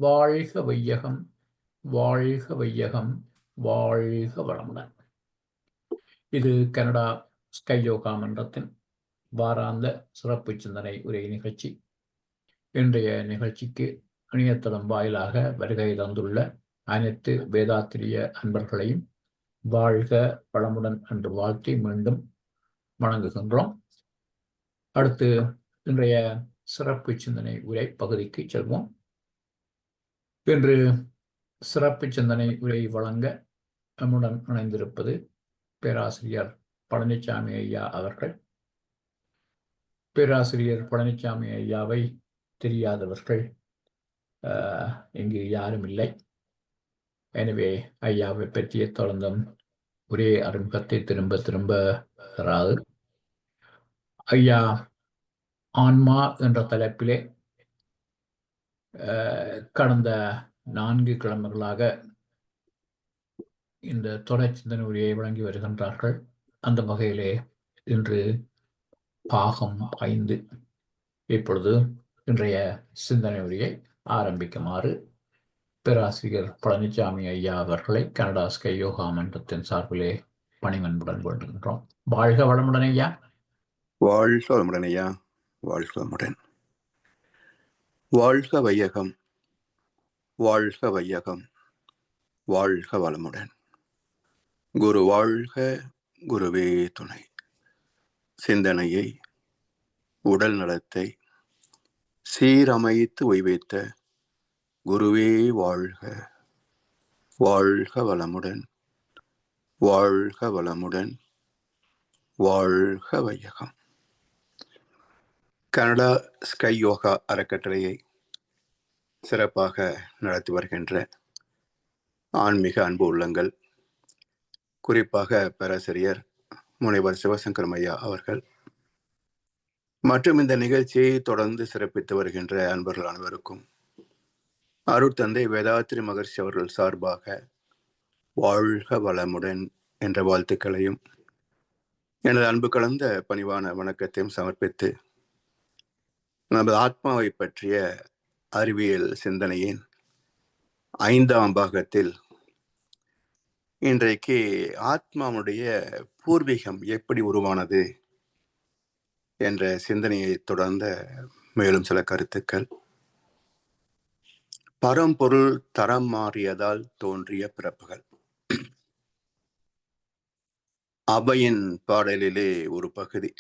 வாழ்க வையகம், வாழ்க வையகம், வாழ்க வளமுடன். இது கனடா ஸ்கை யோகா மன்றத்தின் வாராந்த சிறப்பு சிந்தனை உரை நிகழ்ச்சி. இன்றைய நிகழ்ச்சிக்கு இணையதளம் வாயிலாக வருகை தந்துள்ள அனைத்து வேதாத்திரிய அன்பர்களையும் வாழ்க வளமுடன் என்று வாழ்த்தி மீண்டும் வணங்குகின்றோம். அடுத்து இன்றைய சிறப்பு சிந்தனை உரை பகுதிக்கு செல்வோம். இன்று சிறப்பு சிந்தனை உரை வழங்க நம்முடன் இணைந்திருப்பது பேராசிரியர் பழனிசாமி ஐயா அவர்கள். பேராசிரியர் பழனிசாமி ஐயாவை தெரியாதவர்கள் இங்கு யாரும் இல்லை. எனவே ஐயாவை பற்றிய தொடர்ந்தும் ஒரே அறிமுகத்தை திரும்ப திரும்ப தராது. ஐயா ஆன்மா என்ற தலைப்பிலே கடந்த 4 கிழமைகளாக இந்த தொடர் சிந்தனை உரையை வழங்கி வருகின்றார்கள். அந்த வகையிலே இன்று பாகம் 5. இப்பொழுது இன்றைய சிந்தனை உரையை ஆரம்பிக்குமாறு பேராசிரியர் பழனிசாமி ஐயா அவர்களை கனடா ஸ்கை யோகா மன்றத்தின் சார்பிலே பணிவன்புடன் வேண்டுகின்றோம். வாழ்க வளமுடன் ஐயா. வாழ்க வளமுடன் ஐயா. வாழ்க வளமுடன். வாழ்க வையகம், வாழ்க வையகம், வாழ்க வளமுடன். குரு வாழ்க, குருவே துணை. சிந்தனையை, உடல் நலத்தை சீரமைத்து ஓய்வைத்த குருவே வாழ்க. வாழ்க வளமுடன், வாழ்க வளமுடன், வாழ்க வையகம். கனடா ஸ்கை யோகா அறக்கட்டளையை சிறப்பாக நடத்தி வருகின்ற ஆன்மீக அன்பு உள்ளங்கள், குறிப்பாக பேராசிரியர் முனைவர் சிவசங்கரம் ஐயா அவர்கள் மற்றும் இந்த நிகழ்ச்சியை தொடர்ந்து சிறப்பித்து வருகின்ற அன்பர்கள் அனைவருக்கும் அருட்தந்தை வேதாத்திரி மகர்ஷி அவர்கள் சார்பாக வாழ்க வளமுடன் என்ற வாழ்த்துக்களையும் எனது அன்பு கலந்த பணிவான வணக்கத்தையும் சமர்ப்பித்து நமது ஆத்மாவை பற்றிய அறிவியல் சிந்தனையின் 5ஆம் பாகத்தில் இன்றைக்கு ஆத்மாவுடைய பூர்வீகம் எப்படி உருவானது என்ற சிந்தனையை தொடர்ந்த மேலும் சில கருத்துக்கள். பரம்பொருள் தரம் மாறியதால் தோன்றிய பிறப்புகள். அவையின் பாடலிலே ஒரு பகுதி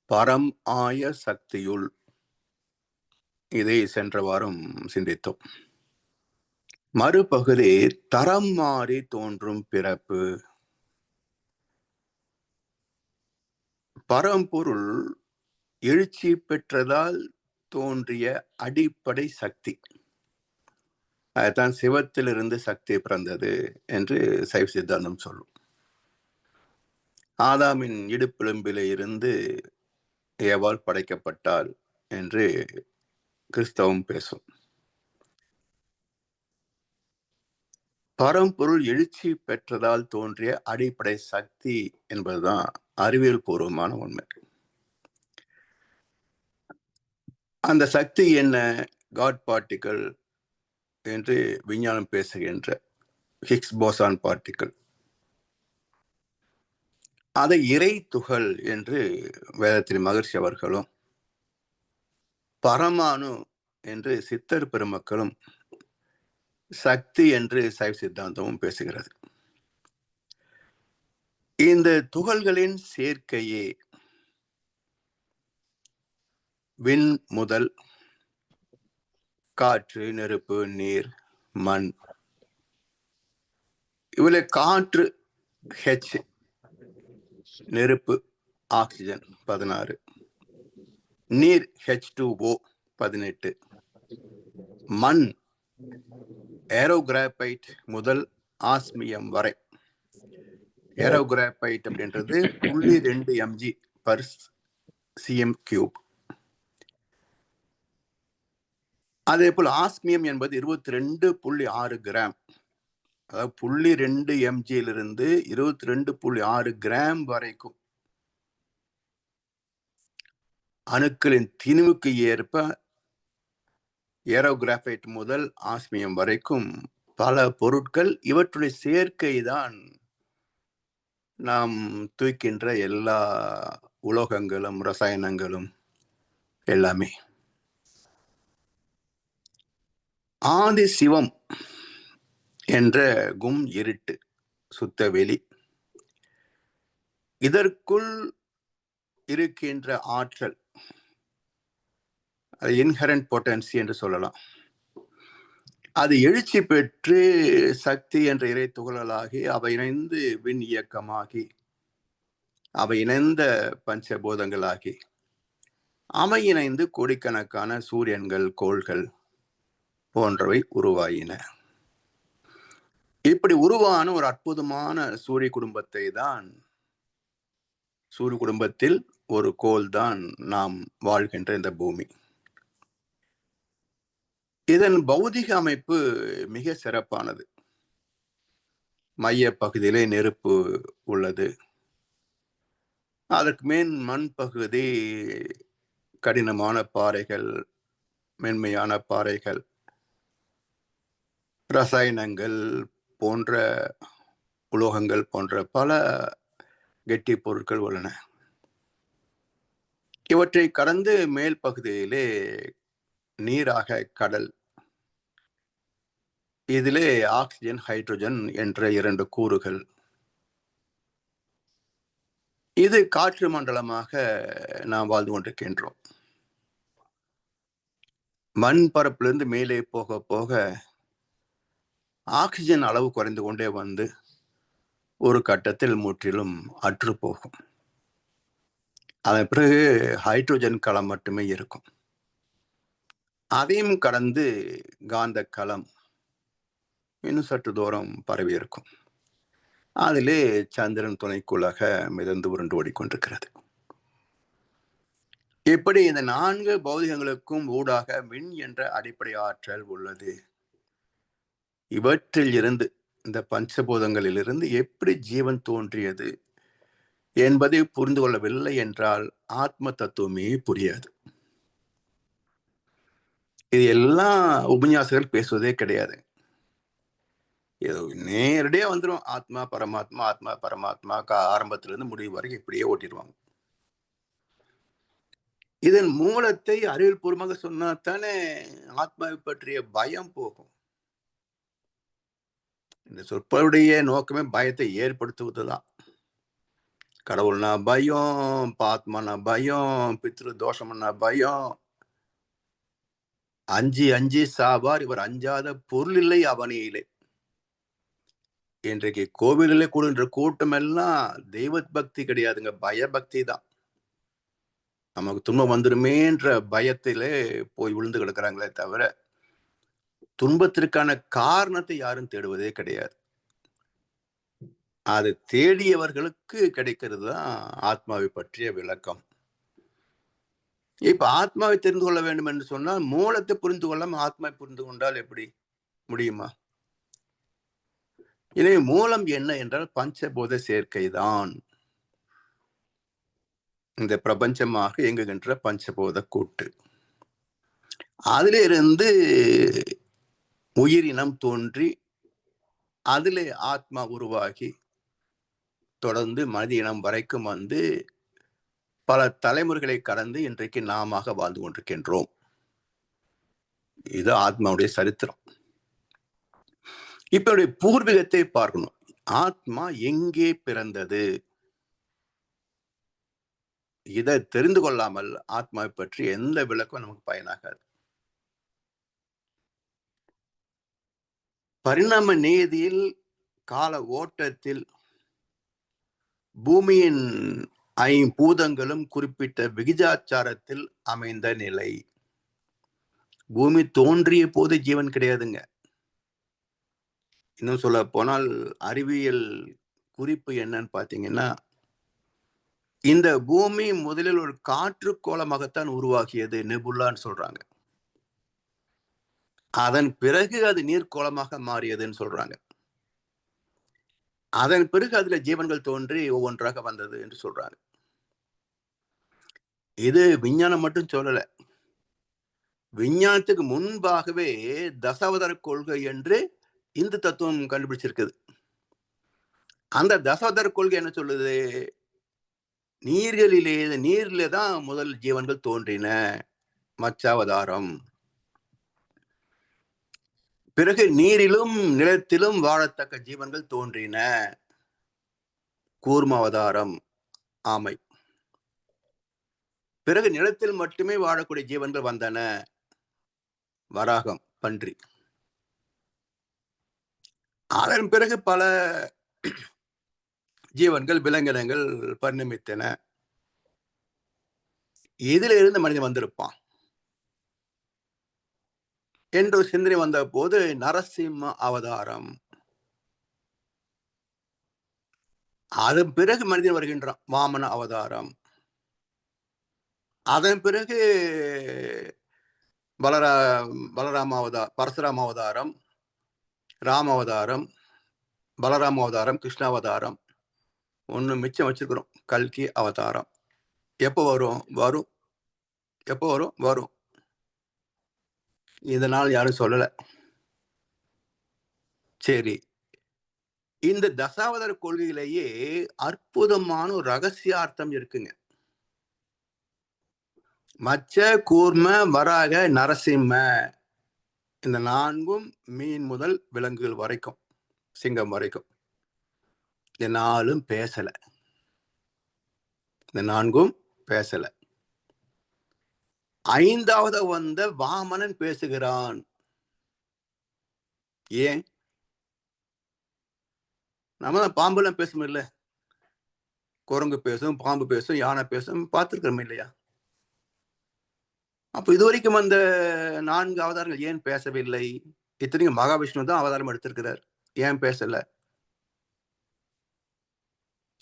பரம் ஆய சக்தியுள். இதை சென்ற வாரம் சிந்தித்தோம். மறுபகுதி தரம் மாறி தோன்றும் பிறப்பு. பரம்பொருள் எழுச்சி பெற்றதால் தோன்றிய அடிப்படை சக்தி. அதுதான் சிவத்திலிருந்து சக்தி பிறந்தது என்று சைவ சித்தாந்தம் சொல்லும். ஆதாமின் இடுப்பெலும்பிலே இருந்து ஏவாள் படைக்கப்பட்டாள் என்று கிறிஸ்தவம் பேசும். பரம்பொருள் எழுச்சி பெற்றதால் தோன்றிய அடிப்படை சக்தி என்பதுதான் அறிவியல் பூர்வமான உண்மை. அந்த சக்தி என்ன? காட் பார்ட்டிகள் என்று விஞ்ஞானம் பேசுகின்ற ஹிக்ஸ் போசான் பார்ட்டிகள். அதை இறை துகள் என்று வேதத்திரி மகர்ஷி அவர்களும், பரமாணு என்று சித்தர் பெருமக்களும், சக்தி என்று சைவ சித்தாந்தமும் பேசுகிறது. இந்த துகள்களின் சேர்க்கையே விண் முதல் காற்று, நெருப்பு, நீர், மண். இவளை காற்று H, நெருப்பு ஆக்சிஜன் 16, நீர் H2O 18, மண் ஏரோகிராபைட் முதல் ஆஸ்மியம் வரை. ஏரோகிராபைட் அப்படின்றது 0.2 mg/cm3. அதே போல் ஆஸ்மியம் என்பது 22.6 கிராம். அதாவது 0.2 mg - 22.6 கிராம் வரைக்கும் அணுக்களின் திணிவுக்கு ஏற்ப ஏரோகிராஃபைட் முதல் ஆஸ்மியம் வரைக்கும் பல பொருட்கள், இவற்றுடைய சேர்க்கை தான் நாம் தூக்கின்ற எல்லா உலோகங்களும் ரசாயனங்களும் எல்லாமே. ஆதி சிவம் என்ற இருட்டு சுத்த வெளி, இதற்குள் இருக்கின்ற ஆற்றல், அது இன்ஹரண்ட் பொட்டன்சி என்று சொல்லலாம். அது எழுச்சி பெற்று சக்தி என்ற இறை துகளாகி அவை இணைந்து விண் இயக்கமாகி அவை இணைந்த பஞ்சபூதங்களாகி அவை இணைந்து கோடிக்கணக்கான சூரியன்கள், கோள்கள் போன்றவை உருவாயின. இப்படி உருவான ஒரு அற்புதமான சூரிய குடும்பத்தை தான், சூரிய குடும்பத்தில் ஒரு கோள் தான் நாம் வாழ்கின்ற இந்த பூமி. இதன் பௌதிக அமைப்பு மிக சிறப்பானது. மைய பகுதியிலே நெருப்பு உள்ளது. அதற்கு மேல் மண் பகுதி கடினமான பாறைகள், மென்மையான பாறைகள், ரசாயனங்கள் போன்ற உலோகங்கள் போன்ற பல கெட்டி பொருட்கள் உள்ளன. இவற்றை கடந்து மேல் பகுதியிலே நீராக கடல், இதிலே ஆக்சிஜன், ஹைட்ரஜன் என்ற 2 கூறுகள். இது காற்று மண்டலமாக நாம் வாழ்ந்து கொண்டிருக்கின்றோம். மண் பரப்பிலிருந்து மேலே போக போக ஆக்சிஜன் அளவு குறைந்து கொண்டே வந்து ஒரு கட்டத்தில் முற்றிலும் அற்று போகும். அதன் பிறகு ஹைட்ரஜன் களம் மட்டுமே இருக்கும். அதையும் கடந்து காந்த களம் இன்னும் சற்று தூரம் பரவி இருக்கும். அதிலே சந்திரன் துணைக்குள்ளாக மிதந்து உருண்டு ஓடிக்கொண்டிருக்கிறது. இப்படி இந்த 4 பௌதிகங்களுக்கும் ஊடாக மின் என்ற அடிப்படை ஆற்றல் உள்ளது. இவற்றில் இருந்து, இந்த பஞ்சபூதங்களிலிருந்து எப்படி ஜீவன் தோன்றியது என்பதை புரிந்து கொள்ளவில்லை என்றால் ஆத்ம தத்துவமே புரியாது. இது எல்லாம் உபன்யாசகர்கள் பேசுவதே கிடையாது. ஏதோ நேரடியா வந்துடும். ஆத்மா பரமாத்மா, ஆத்மா பரமாத்மா, ஆரம்பத்திலிருந்து முடிவு வரைக்கும் இப்படியே ஓட்டிடுவாங்க. இதன் மூலத்தை அறிவியல் பூர்வமாக சொன்னா தானே ஆத்மாவை பற்றிய பயம் போகும். இந்த சொற்பொழிவுடைய நோக்கமே பயத்தை ஏற்படுத்துவதுதான். கடவுள்னா பயம், பாத்மானா பயம், பித்ரு தோஷம்னா பயம். அஞ்சி அஞ்சி சாவார் இவர் அஞ்சாத பொருள் இல்லை அவனியிலே. இன்றைக்கு கோவிலிலே கூடுகின்ற கூட்டம் எல்லாம் தெய்வ பக்தி கிடையாதுங்க, பயபக்தி தான். நமக்கு துன்பம் வந்துருமேன்ற பயத்திலே போய் விழுந்து கிடக்கிறாங்களே தவிர துன்பத்திற்கான காரணத்தை யாரும் தேடுவதே கிடையாது. அது தேடியவர்களுக்கு கிடைக்கிறது தான் ஆத்மாவை பற்றிய விளக்கம். இப்ப ஆத்மாவை தெரிந்து கொள்ள வேண்டும் என்று சொன்னால் மூலத்தை புரிந்து கொள்ளாம ஆத்மாவை புரிந்து கொண்டால் எப்படி முடியுமா? எனவே மூலம் என்ன என்றால் பஞ்சபூத சேர்க்கை தான். இந்த பிரபஞ்சமாக இயங்குகின்ற பஞ்சபூத கூட்டு. அதிலிருந்து உயிரினம் தோன்றி அதிலே ஆத்மா உருவாகி தொடர்ந்து மனித இனம் வரைக்கும் வந்து பல தலைமுறைகளை கடந்து இன்றைக்கு நாம வாழ்ந்து கொண்டிருக்கின்றோம். இது ஆத்மாவுடைய சரித்திரம். இப்ப பூர்வீகத்தை பார்க்கணும். ஆத்மா எங்கே பிறந்தது? இதை தெரிந்து கொள்ளாமல் ஆத்மாவை பற்றி எந்த விளக்கம் நமக்கு பயனாகாது. பரிணாம நீதியில் கால ஓட்டத்தில் பூமியின் 5 பூதங்களும் குறிப்பிட்ட விகிதாச்சாரத்தில் அமைந்த நிலை. பூமி தோன்றிய போது ஜீவன் கிடையாதுங்க. இன்னும் சொல்ல போனால் அறிவியல் குறிப்பு என்னன்னு பாத்தீங்கன்னா, இந்த பூமி முதலில் ஒரு காற்று கோளமாகத்தான் உருவாகியது, நெபுலான்னு சொல்றாங்க. அதன் பிறகு அது நீர்க்கோளமாக மாறியதுன்னு சொல்றாங்க. அதன் பிறகு அதுல ஜீவன்கள் தோன்றி ஒவ்வொன்றாக வந்தது என்று சொல்றாங்க. இது விஞ்ஞானம் மட்டும் சொல்லல. விஞ்ஞானத்துக்கு முன்பாகவே தசாவதார கொள்கை என்று இந்து தத்துவம் கண்டுபிடிச்சிருக்குது. அந்த தசாவதார கொள்கை என்ன சொல்லுது? நீரிலே தான் முதல் ஜீவன்கள் தோன்றின, மச்சாவதாரம். பிறகு நீரிலும் நிலத்திலும் வாழத்தக்க ஜீவன்கள் தோன்றின, கூர்மாவதாரம், ஆமை. பிறகு நிலத்தில் மட்டுமே வாழக்கூடிய ஜீவன்கள் வந்தன, வராகம், பன்றி. அதன் பிறகு பல ஜீவன்கள், விலங்கினங்கள் பரிணமித்தன. இதுல இருந்து மனிதன் வந்திருப்பான் என்று சிந்தனை வந்த போது நரசிம்ம அவதாரம். அதன் பிறகு மனிதன் வருகின்றான், வாமன அவதாரம். அதன் பிறகு பலராம அவதாரம், பரசுராம அவதாரம், ராம அவதாரம், பலராம அவதாரம், கிருஷ்ணாவதாரம். ஒண்ணு மிச்சம் வச்சிருக்கிறோம், கல்கி அவதாரம். எப்போ வரும்? வரும். எப்போ வரும்? வரும். இதனால் யாரும் சொல்லல. சரி, இந்த தசாவதார கொள்கையிலேயே அற்புதமான ஒரு ரகசியார்த்தம் இருக்குங்க. மச்ச, கூர்ம, வராக, நரசிம்ம, இந்த 4ம் மீன் முதல் விலங்குகள் வரைக்கும், சிங்கம் வரைக்கும், இந்த 4ம் பேசல. இந்த 4ம் பேசல. 5வது வந்த வாமனன் பேசுகிறான். ஏன்? நம்ம பாம்பெல்லாம் பேசும் இல்ல, குரங்கு பேசும், பாம்பு பேசும், யானை பேசும், பார்த்திருக்கிறோம் இல்லையா? அப்ப இதுவரைக்கும் அந்த 4 அவதாரங்கள் ஏன் பேசவில்லை? இத்தனைக்கும் மகாவிஷ்ணு தான் அவதாரம் எடுத்திருக்கிறார், ஏன் பேசல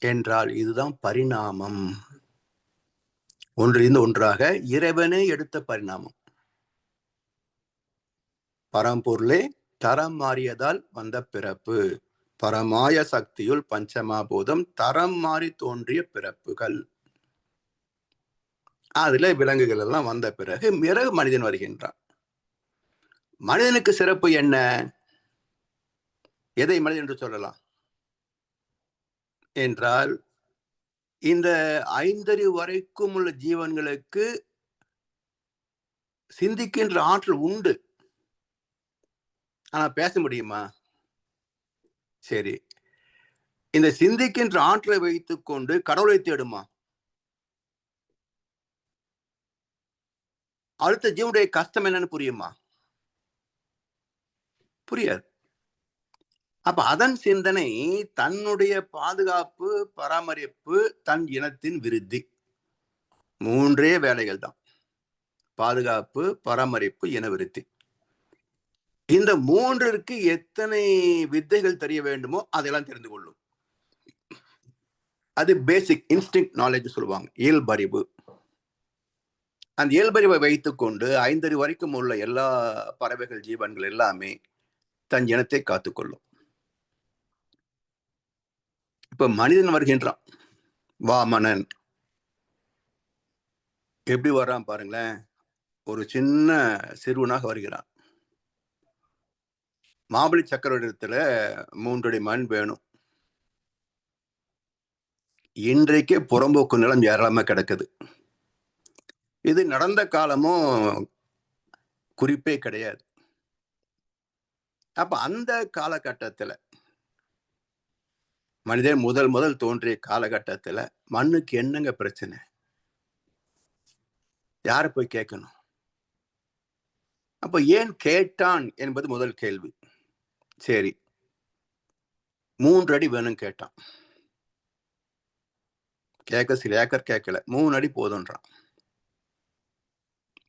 என்றால் இதுதான் பரிணாமம். ஒன்றிலிருந்து ஒன்றாக இறைவனே எடுத்த பரிணாமம். பரம்பொருளே தரம் மாறியதால் வந்த பிறப்பு. பரமாய சக்தியுள் பஞ்சமாபூதம் தரம் மாறி தோன்றிய பிறப்புகள். அதுல விலங்குகள் எல்லாம் வந்த பிறகு மனிதன் வருகின்றான். மனிதனுக்கு சிறப்பு என்ன? எதை மனிதன் என்று சொல்லலாம் என்றால், இந்த 5 வரைக்கும் உள்ள ஜீவன்களுக்கு சிந்திக்கின்ற ஆற்றல் உண்டு. ஆனா பேச முடியுமா? சரி, இந்த சிந்திக்கின்ற ஆற்றலை வைத்துக் கொண்டு கடவுளை தேடுமா? அடுத்த ஜீவனுடைய கஷ்டம் என்னன்னு புரியுமா? புரியாது. அப்ப அதன் சிந்தனை தன்னுடைய பாதுகாப்பு, பராமரிப்பு, தன் இனத்தின் விருத்தி. 3 வேலைகள் தான்: பாதுகாப்பு, பராமரிப்பு, இன விருத்தி. இந்த 3ற்கு எத்தனை வித்தைகள் தெரிய வேண்டுமோ அதெல்லாம் தெரிந்து கொள்ளும். அது பேசிக் இன்ஸ்டிங்க்ட் நாலேஜ் சொல்லுவாங்க, இயல்பறிவு. அந்த இயல்பறிவை வைத்துக் கொண்டு 5 வரைக்கும் உள்ள எல்லா பறவைகள், ஜீவன்கள் எல்லாமே தன் இனத்தை காத்துக்கொள்ளும். இப்ப மனிதன் வருகின்றான், வாமனன். எப்படி வர்றான் பாருங்களேன். ஒரு சின்ன சிறுவனாக வருகிறான். மாபலி சக்கரவர்த்தியிடத்துல 3 அடி மண் வேணும். இன்றைக்கே புறம்போக்கு நிலம் ஏராளமா கிடக்குது. இது நடந்த காலமும் குறிப்பே கிடையாது. அப்ப அந்த காலகட்டத்துல, மனிதன் முதல் தோன்றிய காலகட்டத்துல மண்ணுக்கு என்னங்க பிரச்சனை? யாரை போய் கேட்கணும்? அப்ப ஏன் கேட்டான் என்பது முதல் கேள்வி. சரி, 3 அடி வேணும் கேட்டான். சில ஏக்கர் கேட்கல, 3 அடி போதுன்றான்.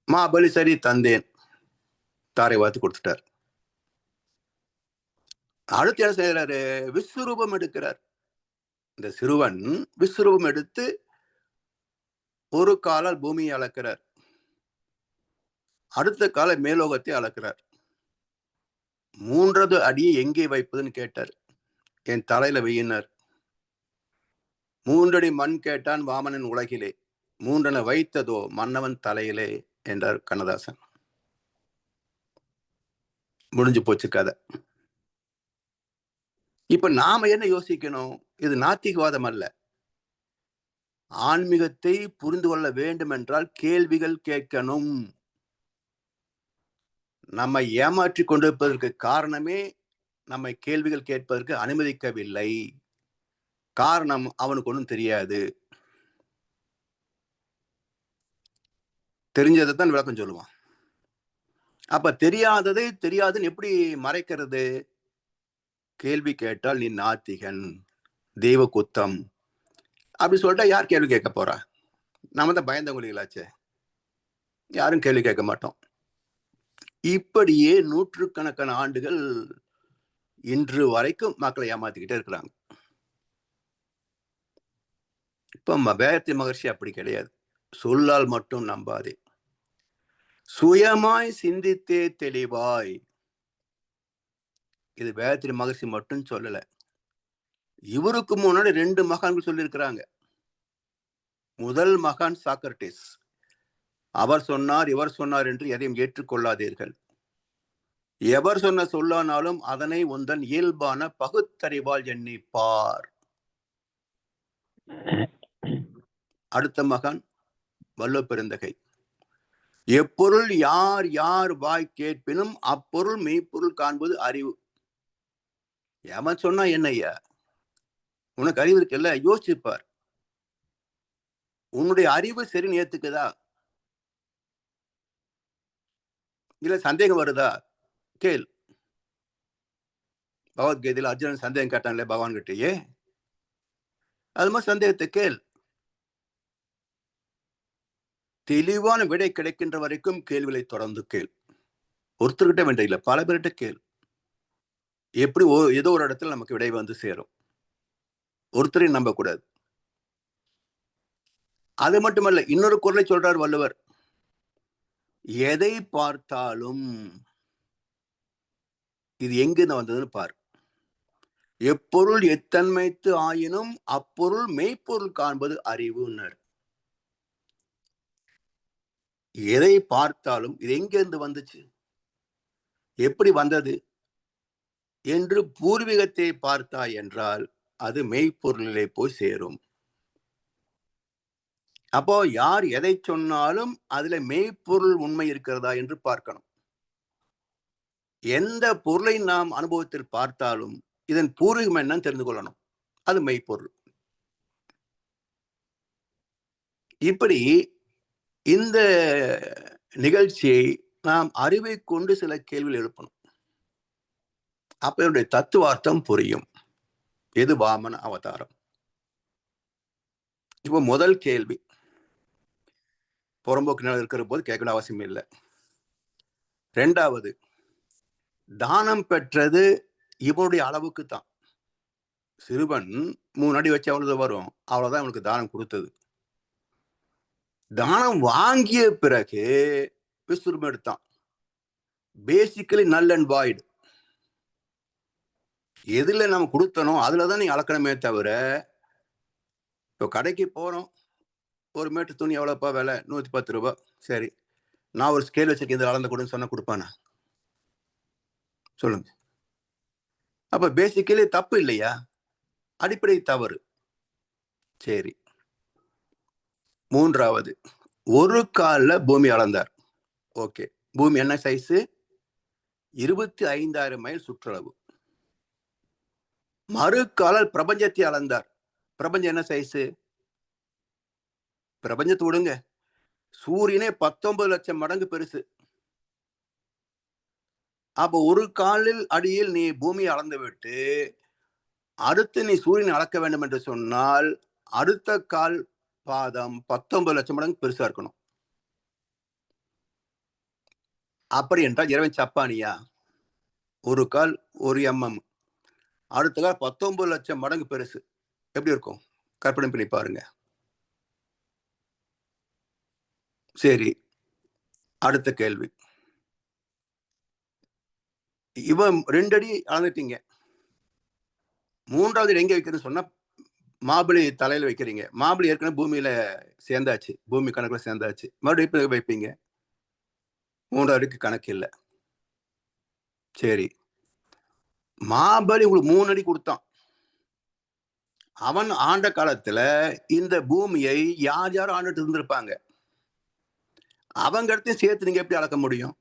மாபலி சரி தந்தேன், தாரை வாத்து கொடுத்துட்டார். அடுத்து என்ன செய்யறாரு? விஸ்வரூபம் எடுக்கிறார். இந்த சிறுவன் விஸ்வரூபம் எடுத்து ஒரு காலால் பூமியை அளக்கிறார், அடுத்த கால மேலோகத்தை அளக்கிறார். 3வது அடியை எங்கே வைப்பதுன்னு கேட்டார். என் தலையில வையினார். 3 அடி மண் கேட்டான் வாமனன் உலகிலே, 3 வைத்ததோ மன்னவன் தலையிலே என்றார் கண்ணதாசன். முடிஞ்சு போச்சு கதை. இப்ப நாம என்ன யோசிக்கணும்? இது நாத்திகவாதம் அல்ல. ஆன்மீகத்தை புரிந்து கொள்ள வேண்டும் என்றால் கேள்விகள் கேட்கணும். நம்மை ஏமாற்றிக் கொண்டிருப்பதற்கு காரணமே நம்மை கேள்விகள் கேட்பதற்கு அனுமதிக்கவில்லை. காரணம் அவனுக்கு ஒன்றும் தெரியாது. தெரிஞ்சதைத்தான் விளக்கம் சொல்லுவான். அப்ப தெரியாததை தெரியாதுன்னு எப்படி மறைக்கிறது? கேள்வி கேட்டால் நீ நாத்திகன், தெய்வ குத்தம் அப்படி சொல்லிட்டா யார் கேள்வி கேட்க போறா? நாம தான் பயந்தவங்களாச்சே, யாரும் கேள்வி கேட்க மாட்டோம். இப்படியே நூற்றுக்கணக்கான ஆண்டுகள் இன்று வரைக்கும் மக்களை ஏமாத்திக்கிட்டே இருக்கிறாங்க. இப்ப வேதத்தை மகர்ஷி அப்படி கிடையாது. சொல்லால் மட்டும் நம்பாதே, சுயமாய் சிந்தித்தே தெளிவாய். இது வேதத்திரி மகர்ஷி மட்டும் சொல்லல. இவருக்கு முன்னாடி 2 மகான்கள் சொல்லியிருக்கிறாங்க. முதல் மகான் சாக்ரட்டிஸ். அவர் சொன்னார், இவர் சொன்னார் என்று எதையும் ஏற்றுக்கொள்ளாதீர்கள். எவர் சொன்ன சொல்லானாலும் அதனை உந்தன் இயல்பான பகுத்தறிவால் எண்ணிப்பார். அடுத்த மகான் வல்லபெருந்தகை. எப்பொருள் யார் யார் வாய் கேட்பினும் அப்பொருள் மெய்ப்பொருள் காண்பது அறிவு. எவன் சொன்னா என்னையா? உனக்கு அறிவு இருக்குல்ல, யோசிச்சுப்பார். உன்னுடைய அறிவு சரி ஏத்துக்குதா? இல்ல சந்தேகம் வருதா? கேள். பகவத்கீதையில் அர்ஜுனன் சந்தேகம் கேட்டான்ல பகவான் கிட்டயே, அது மாதிரி சந்தேகத்தை கேள். தெளிவான விடை கிடைக்கின்ற வரைக்கும் கேள்விகளை தொடர்ந்து கேள். ஒருத்தர்கிட்ட வேண்டிய இல்லை, பல பேர்கிட்ட கேள். எப்படி ஏதோ ஒரு இடத்துல நமக்கு விடை வந்து சேரும். ஒருத்தரையும் நம்ப கூடாது. அது மட்டுமல்ல, இன்னொரு குரலை சொல்றார் வள்ளுவர். எதை பார்த்தாலும் இது எங்கிருந்து வந்ததுன்னு பார். எப்பொருள் எத்தன்மைத்து ஆயினும் அப்பொருள் மெய்ப்பொருள் காண்பது அறிவுன்னர். எதை பார்த்தாலும் இது எங்கிருந்து வந்துச்சு, எப்படி வந்தது என்று பூர்வீகத்தை பார்த்தாய் என்றால் அது மெய்ப்பொருளிலே போய் சேரும். அப்போ யார் எதை சொன்னாலும் அதுல மெய்ப்பொருள் உண்மை இருக்கிறதா என்று பார்க்கணும். எந்த பொருளை நாம் அனுபவத்தில் பார்த்தாலும் இதன் பூர்வீகம் என்னன்னு தெரிந்து கொள்ளணும். அது மெய்ப்பொருள். இப்படி இந்த நிகழ்ச்சியை நாம் அறிவை கொண்டு சில கேள்விகள் எழுப்பணும். அப்ப என்னுடைய தத்துவார்த்தம் புரியும். எது வாமன அவதாரம்? இப்போ முதல் கேள்வி, புறம்போக்கு நிலம் இருக்கிற போது கேட்கணும் அவசியம் இல்லை. 2வது, தானம் பெற்றது இவனுடைய அளவுக்கு தான். சிறுவன் 3 அடி வச்சு அவ்வளவு வரும், அவ்வளவுதான் இவனுக்கு தானம் கொடுத்தது. தானம் வாங்கிய பிறகு விஸ்வரூபம் எடுத்தான். பேசிக்கலி நல் அண்ட் வாய்டு. எதுல நம்ம கொடுத்தனோ அதுலதான் நீ அளக்கணுமே தவிர, இப்போ கடைக்கு போறோம், ஒரு மீட்டர் துணி எவ்வளோப்பா விலை? 110 ரூபா. சரி, நான் ஒரு ஸ்கேல் வச்சிருக்கேன், இதில் அளந்து கொடுன்னு சொன்னா கொடுப்பானா? சொல்லுங்க. அப்ப பேசிக்கலி தப்பு இல்லையா? அடிப்படை தவறு. சரி, 3வது, ஒரு காலில் பூமி அளந்தார். ஓகே, பூமி என்ன சைஸு? 25,000 மைல் சுற்றளவு. மறு காலில் பிரபஞ்சத்தை அளந்தார். பிரபஞ்சம் என்ன சைஸு? பிரபஞ்சத்தை விடுங்க, சூரியனே 19 லட்சம் மடங்கு பெருசு. அப்ப ஒரு காலில் அடியில் நீ பூமியை அளந்து விட்டு அடுத்து நீ சூரியனை அளக்க வேண்டும் என்று சொன்னால் அடுத்த கால் பாதம் 19 லட்சம் மடங்கு பெருசா இருக்கணும். அப்படி என்றால் இறைவன் சப்பானியா? ஒரு கால் 1 mm, அடுத்த கால் 19 லட்சம் மடங்கு பெருசு. எப்படி இருக்கும்? கற்பனை பண்ணி பாருங்க. சரி, அடுத்த கேள்வி. இவன் 2 அடி அளந்துட்டீங்க, 3வது எங்க வைக்கிறதுன்னு சொன்னா மாபிளி தலையில வைக்கிறீங்க. மாபிளி ஏற்கனவே பூமியில சேர்ந்தாச்சு, பூமி கணக்குல சேர்ந்தாச்சு. மறுபடியும் வைப்பீங்க. 3வது அடிக்கு கணக்கு இல்லை. சரி, மாபலி உங்களுக்கு 3 அடி கொடுத்தான். அவன் ஆண்ட காலத்துல இந்த பூமியை யார் யார் ஆண்டுட்டு இருந்திருப்பாங்க? அவங்க இடத்தையும் சேர்த்து நீங்க எப்படி அளக்க முடியும்?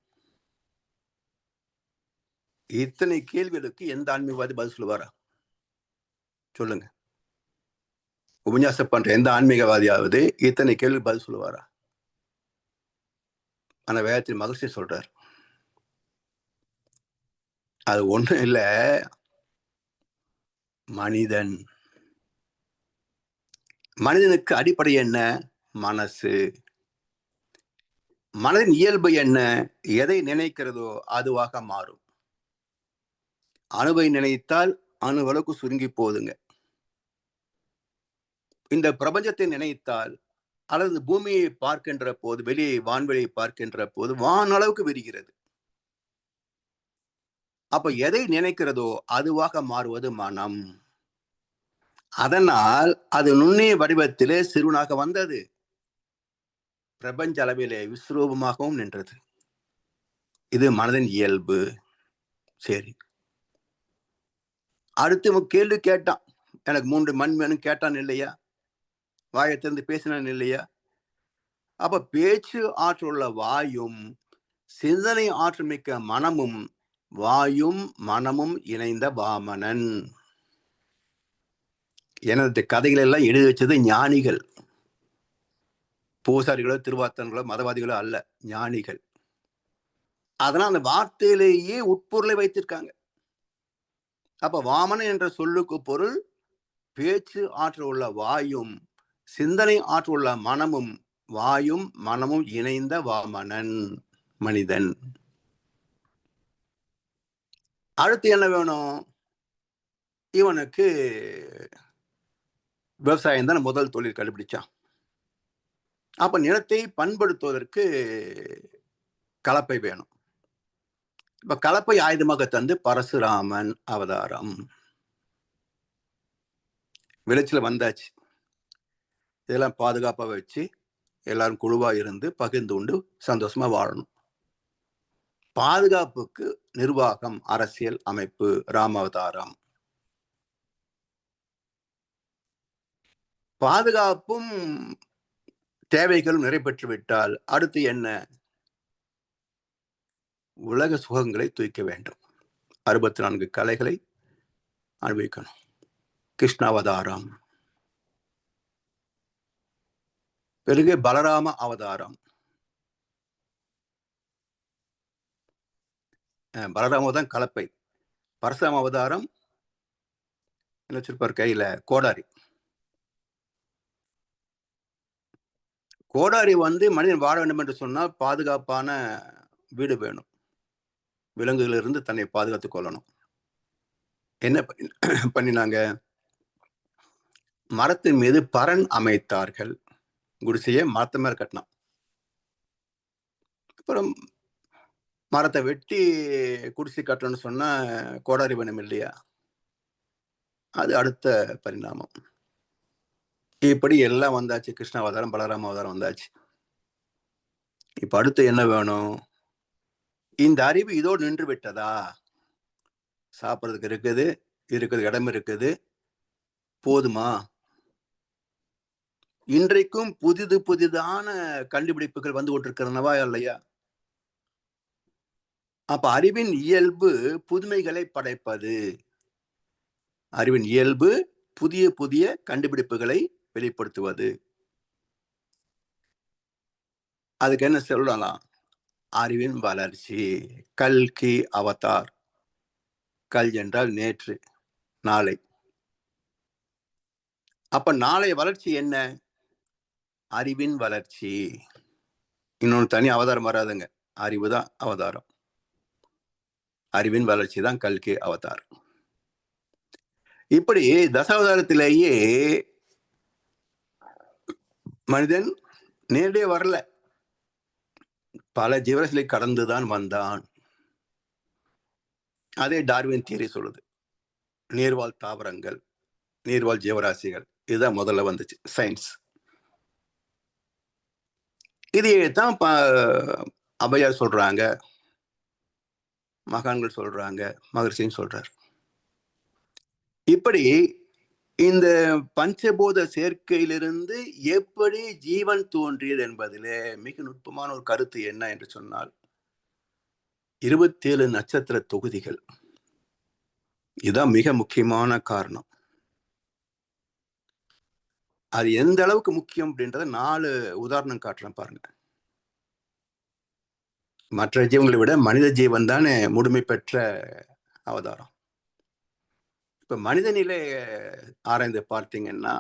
இத்தனை கேள்விகளுக்கு எந்த ஆன்மீகவாதி பதில் சொல்லுவாரா? சொல்லுங்க. உபன்யாசம் பண்ற எந்த ஆன்மீகவாதியாவது இத்தனை கேள்வி பதில் சொல்லுவாரா? ஆனா வேதத்தில் மகிழ்ச்சி சொல்றார். அது ஒண்ணும் இல்ல, மனிதன். மனிதனுக்கு அடிப்படை என்ன? மனசு. மனதின் இயல்பு என்ன? எதை நினைக்கிறதோ அதுவாக மாறும். அணுவை நினைத்தால் அணுவளவுக்கு சுருங்கி போகுதுங்க. இந்த பிரபஞ்சத்தை நினைத்தால் அல்லது பூமியை பார்க்கின்ற போது, வெளியே வான்வெளியை பார்க்கின்ற போது வானளவுக்கு விரிகிறது. அப்ப எதை நினைக்கிறதோ அதுவாக மாறுவது மனம். அதனால் அது நுண்ணிய வடிவத்திலே சிறுவனாக வந்தது, பிரபஞ்ச அளவிலே விஸ்வரூபமாகவும் நின்றது. இது மனதின் இயல்பு. சரி, அடுத்து கேள்வி கேட்டான். எனக்கு 3 மண் வேணும் கேட்டான் இல்லையா? வாயை திறந்து பேசினான் இல்லையா? அப்ப பேச்சு ஆற்றலுள்ள வாயும் சிந்தனை ஆற்றல் மிக்க மனமும் வாயும் மனமும் இணைந்த வாமனன். எனது கதைகள் எல்லாம் எழுதி வச்சது ஞானிகள், பூசாரிகளோ திருவாத்தன்களோ மதவாதிகளோ அல்ல, ஞானிகள். அதனால் அந்த வார்த்தையிலேயே உட்பொருளை வைத்திருக்காங்க. அப்ப வாமனன் என்ற சொல்லுக்கு பொருள் பேச்சு ஆற்றல் உள்ள வாயும் சிந்தனை ஆற்றல் உள்ள மனமும் வாயும் மனமும் இணைந்த வாமனன் மனிதன். அடுத்து என்ன வேணும்? இவனுக்கு விவசாயம் தான் முதல் தொழில் கண்டுபிடிச்சான். அப்ப நிலத்தை பண்படுத்துவதற்கு கலப்பை வேணும். இப்ப கலப்பை ஆயுதமாக தந்து பரசுராமன் அவதாரம். விளைச்சல் வந்தாச்சு. இதெல்லாம் பாதுகாப்பா வச்சு எல்லாரும் குழுவா இருந்து பகிர்ந்து கொண்டு சந்தோஷமா வாழணும். பாதுகாப்புக்கு நிர்வாகம், அரசியல் அமைப்பு, ராமாவதாரம். பாதுகாப்பும் தேவைகளும் நிறைவேற்றி விட்டால் அடுத்து என்ன? உலக சுகங்களை தூக்க வேண்டும். 64 கலைகளை அனுபவிக்கணும். கிருஷ்ணாவதாரம். பிறகு பலராம அவதாரம். பலராம தான் கலப்பை. பரசுராம அவதாரம் என்ன வச்சிருப்பார் கையில? கோடாரி. கோடாரி மனிதன் வாழ வேண்டும் என்று சொன்னால் பாதுகாப்பான வீடு வேணும். விலங்குகளிலிருந்து தன்னை பாதுகாத்துக் கொள்ளணும். என்ன பண்ணினாங்க? மரத்தின் மீது பரண் அமைத்தார்கள். குடிசையை மரத்து மேல கட்டினான். அப்புறம் மரத்தை வெட்டி குடிசை கட்டணும்னு சொன்னா கோடாரி வேணும் இல்லையா? அது அடுத்த பரிணாமம். இப்படி எல்லாம் வந்தாச்சு. கிருஷ்ணாவதாரம், பலராம அவதாரம் வந்தாச்சு. இப்ப அடுத்து என்ன வேணும்? இந்த அறிவு இதோடு நின்று விட்டதா? சாப்பிட்றதுக்கு இருக்குது, இருக்கிறது இடம் இருக்குது, போதுமா? இன்றைக்கும் புதிதான கண்டுபிடிப்புகள் வந்து கொண்டிருக்கிறனவா இல்லையா? அப்ப அறிவின் இயல்பு புதுமைகளை படைப்பது. அறிவின் இயல்பு புதிய கண்டுபிடிப்புகளை வெளிப்படுத்துவது. அதுக்கு என்ன சொல்லலாம்? அறிவின் வளர்ச்சி. கல்கி அவதார். கல் என்றால் நேற்று, நாளை. அப்ப நாளைய வளர்ச்சி என்ன? அறிவின் வளர்ச்சி. இன்னொன்று தனி அவதாரம் வராதுங்க, அறிவு தான் அவதாரம். அறிவின் வளர்ச்சி தான் கல்கி அவதார். இப்படி தசாவதாரத்திலேயே மனிதன் நேரடியாக வரல, பல ஜீவராசிகளை கடந்துதான் வந்தான். அதே டார்வின் தியரி சொல்லுது. நீர்வாழ் தாவரங்கள், நீர்வாழ் ஜீவராசிகள், இதுதான் முதல்ல வந்துச்சு சயின்ஸ். இதையே தான் அபையார் சொல்றாங்க. மகான்கள் சொல்றாங்க, மகர்ஷியும் சொல்றார். இப்படி இந்த பஞ்சபூத சேர்க்கையிலிருந்து எப்படி ஜீவன் தோன்றியது என்பதிலே மிக நுட்பமான ஒரு கருத்து என்ன என்று சொன்னால், 27 நட்சத்திர தொகுதிகள். இதுதான் மிக முக்கியமான காரணம். அது எந்த அளவுக்கு முக்கியம் அப்படின்றத 4 உதாரணம் காட்டுறேன் பாருங்க. மற்ற ஜீவங்களை விட மனித ஜீவன் தானே முழுமை பெற்ற அவதாரம். இப்ப மனிதனிலே ஆராய்ந்து பார்த்தீங்கன்னா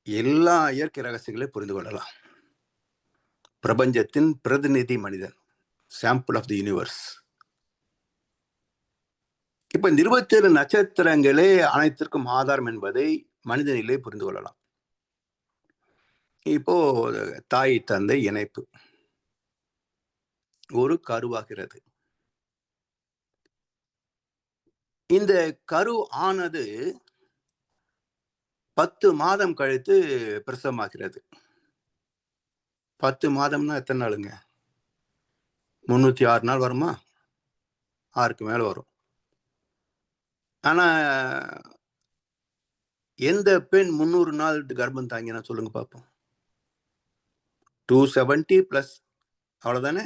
எல்லா இயற்கை ரகசியங்களையும் புரிந்து கொள்ளலாம். பிரபஞ்சத்தின் பிரதிநிதி மனிதன், சாம்பிள் ஆஃப் தி யூனிவர்ஸ். இப்ப இந்த 27 நட்சத்திரங்களே அனைத்திற்கும் ஆதாரம் என்பதை மனிதனிலே புரிந்து கொள்ளலாம். இப்போ தாய் தந்தை இணைப்பு ஒரு கருவாகிறது. இந்த கரு ஆனது 10 மாதம் கழித்து பிரசவமாகிறது. 10 மாதம்னா எத்தனை நாளுங்க? 306 நாள் வருமா? 6க்கு மேல வரும். ஆனா எந்த பெண் 300 நாள் கர்ப்பம் தாங்கினா சொல்லுங்க பார்ப்போம். 270 பிளஸ் அவ்வளவுதானே?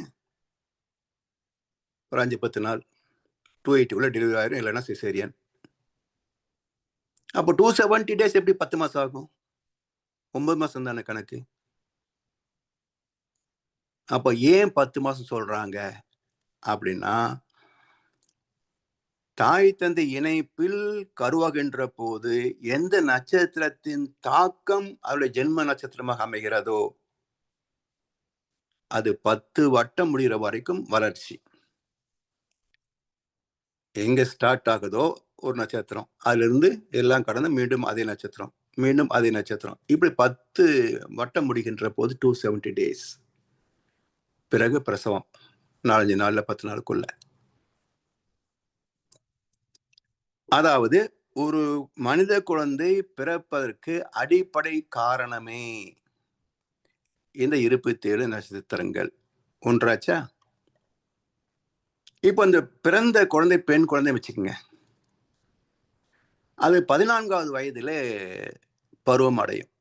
ஒரு 5-10 நாள் 280 டெலிவரி ஆயிரும், இல்லைன்னா சிசேரியன். அப்போ 270 டேஸ் எப்படி 10 மாசம் ஆகும்? 9 மாசம் தானே கணக்கு. அப்ப ஏன் 10 மாசம் சொல்றாங்க அப்படின்னா, தாய் தந்தை இணைப்பில் கருவாகின்ற போது எந்த நட்சத்திரத்தின் தாக்கம் அவருடைய ஜென்ம நட்சத்திரமாக அமைகிறதோ அது 10 வட்டம் முடிகிற வரைக்கும் வளர்ச்சி. எங்க ஸ்டார்ட் ஆகுதோ ஒரு நட்சத்திரம், அதுல இருந்து எல்லாம் கடந்து மீண்டும் அதே நட்சத்திரம், மீண்டும் அதே நட்சத்திரம், இப்படி 10 வட்டம் முடிகின்ற போது 270 டேஸ். பிறகு பிரசவம் 4-5 நாள்ல 10 நாளுக்குள்ள. அதாவது ஒரு மனித குழந்தை பிறப்பதற்கு அடிப்படை காரணமே இந்த 27 நட்சத்திரங்கள். ஒன்றாச்சா? இப்ப இந்த பிறந்த குழந்தை பெண் குழந்தை வச்சுக்கோங்க. அது 14வது வயதிலே பருவம் அடையும்.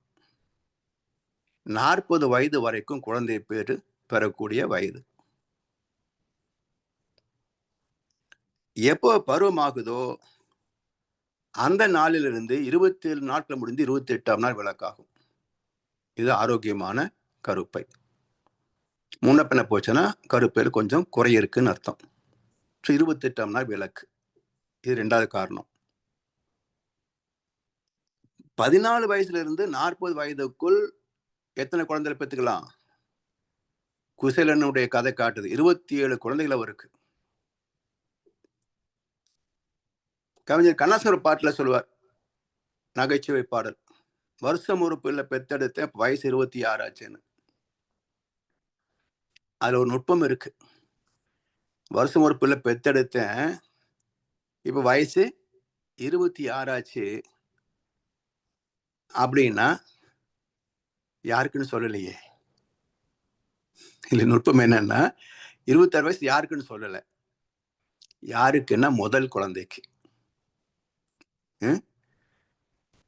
40 வயது வரைக்கும் குழந்தை பேரு பெறக்கூடிய வயது. எப்போ பருவம் ஆகுதோ அந்த நாளிலிருந்து 27 நாட்கள் முடிந்து 28ஆம் நாள் விளக்காகும். இது ஆரோக்கியமான கருப்பை. முன்ன பின்ன போச்சுன்னா கருப்பையில் கொஞ்சம் குறை இருக்குன்னு அர்த்தம். 28ஆம் நாள் விளக்கு. இது 2வது காரணம். 14 வயசுல இருந்து 40 வயதுக்குள் எத்தனை குழந்தைகளை பெற்றுக்கலாம்? குசேலனுடைய கதை காட்டுது 27 குழந்தைகள் அவருக்கு. கவிஞர் கண்ணாசர் பாட்டுல சொல்லுவார், நகைச்சுவை பாடல், வருஷம் ஒரு பிள்ளை பெத்தெடுத்த வயசு 26 ஆச்சுன்னு. அதுல ஒரு நுட்பம் இருக்கு. வருஷம் ஒரு பிள்ளை பெத்தெடுத்தேன், இப்ப வயசு 26 ஆச்சு அப்படின்னா யாருக்குன்னு சொல்லலையே. இல்ல, நுட்பம் என்னன்னா 26 வயசு யாருக்குன்னு சொல்லல. யாருக்குன்னா முதல் குழந்தைக்கு.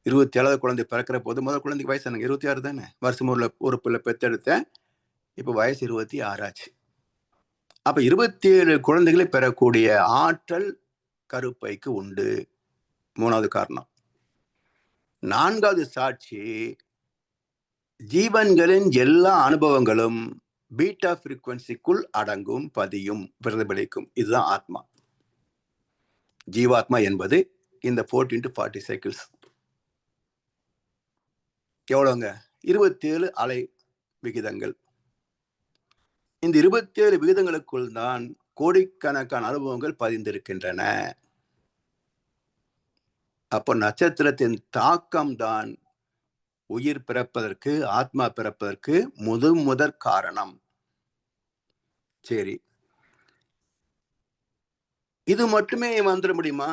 27வது குழந்தை பிறக்கிற போது முதல் குழந்தைக்கு வயசு எனக்கு 26 தானே. வருஷம் ஒரு பிள்ளை பெத்தெடுத்தேன், இப்ப வயசு 26 ஆச்சு. அப்ப 27 குழந்தைகளை பெறக்கூடிய ஆற்றல் கருப்பைக்கு உண்டு. 3வது காரணம். 4வது சாட்சி, ஜீவன்களின் எல்லா அனுபவங்களும் பீட்டா ஃப்ரீக்வன்சிக்குள் அடங்கும், பதியும், பிரதிபலிக்கும். இதுதான் ஆத்மா. ஜீவாத்மா என்பது இந்த 40 சைக்கிள்ஸ். எவ்வளவுங்க? 27 அலை விகிதங்கள். இந்த 27 விகிதங்களுக்குள் தான் கோடிக்கணக்கான அனுபவங்கள் பதிந்திருக்கின்றன. அப்போ நட்சத்திரத்தின் தாக்கம் தான் உயிர் பிறப்பதற்கு, ஆத்மா பிறப்பதற்கு முதற் காரணம். சரி, இது மட்டுமே வந்துட முடியுமா?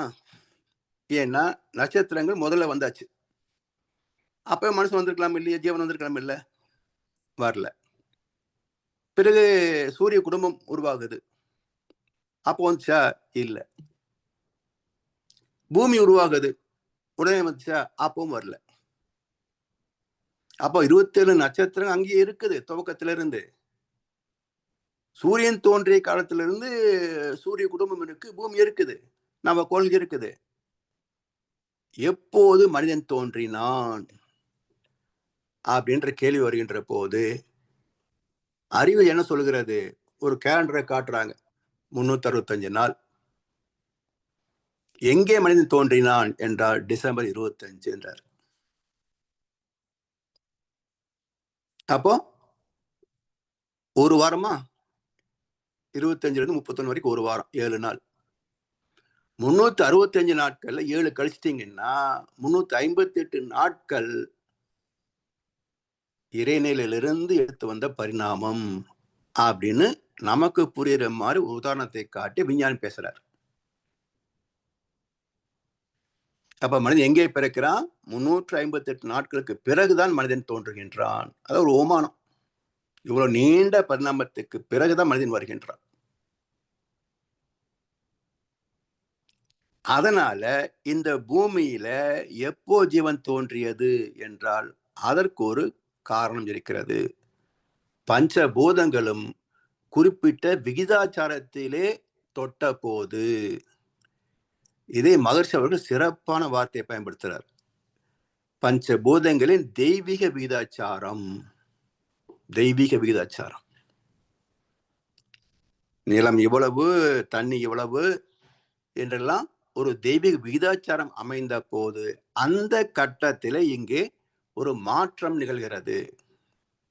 ஏன்னா நட்சத்திரங்கள் முதல்ல வந்தாச்சு. அப்ப மனுஷன் வந்திருக்கலாம் இல்லையா? ஜீவன் வந்திருக்கலாம் இல்ல? வரல. பிறகு சூரிய குடும்பம் உருவாகுது. அப்போ வந்துச்சா? இல்ல. பூமி உருவாகுது, உடனே வந்துச்சா? அப்பவும் வரல. அப்போ 27 நட்சத்திரம் அங்கேயே இருக்குது துவக்கத்திலிருந்து. சூரியன் தோன்றிய காலத்திலிருந்து சூரிய குடும்பம் இருக்கு, பூமி இருக்குது, நம்ம கோள் இருக்குது. எப்போது மனிதன் தோன்றினான் அப்படின்ற கேள்வி வருகின்ற போது அறிவு என்ன சொல்கிறது? ஒரு கேலண்டரை காட்டுறாங்க, 365 நாள். எங்கே மனிதன் தோன்றினான் என்றால் டிசம்பர் 25 என்றார். அப்போ ஒரு வாரமா? 25 இருந்து 31 வரைக்கும் ஒரு வாரம், 7 நாள். 365 நாட்கள்ல 7 கழிச்சிட்டீங்கன்னா 358 நாட்கள் இறைநிலையிலிருந்து எடுத்து வந்த பரிணாமம் அப்படின்னு நமக்கு புரியுற மாதிரி உதாரணத்தை காட்டி விஞ்ஞானி பேசுறார். அப்ப மனிதன் எங்கே பிறக்கிறான்? 358 நாட்களுக்கு பிறகுதான் மனிதன் தோன்றுகின்றான். அது ஒரு ஓமானம். இவ்வளவு நீண்ட பரிணாமத்துக்கு பிறகுதான் மனிதன் வருகின்றான். அதனால இந்த பூமியில எப்போ ஜீவன் தோன்றியது என்றால் அதற்கு ஒரு காரணம் இருக்கிறது. பஞ்சபூதங்களும் குறிப்பிட்ட விகிதாச்சாரத்திலே தொட்ட போது, இதை மகர்ஷி அவர்கள் சிறப்பான வார்த்தையை பயன்படுத்துறார். பஞ்சபூதங்களின் தெய்வீக விகிதாச்சாரம். தெய்வீக விகிதாச்சாரம். நிலம் இவ்வளவு, தண்ணி இவ்வளவு என்றெல்லாம் ஒரு தெய்வீக விகிதாச்சாரம் அமைந்த போது அந்த கட்டத்திலே இங்கே ஒரு மாற்றம் நிகழ்கிறது.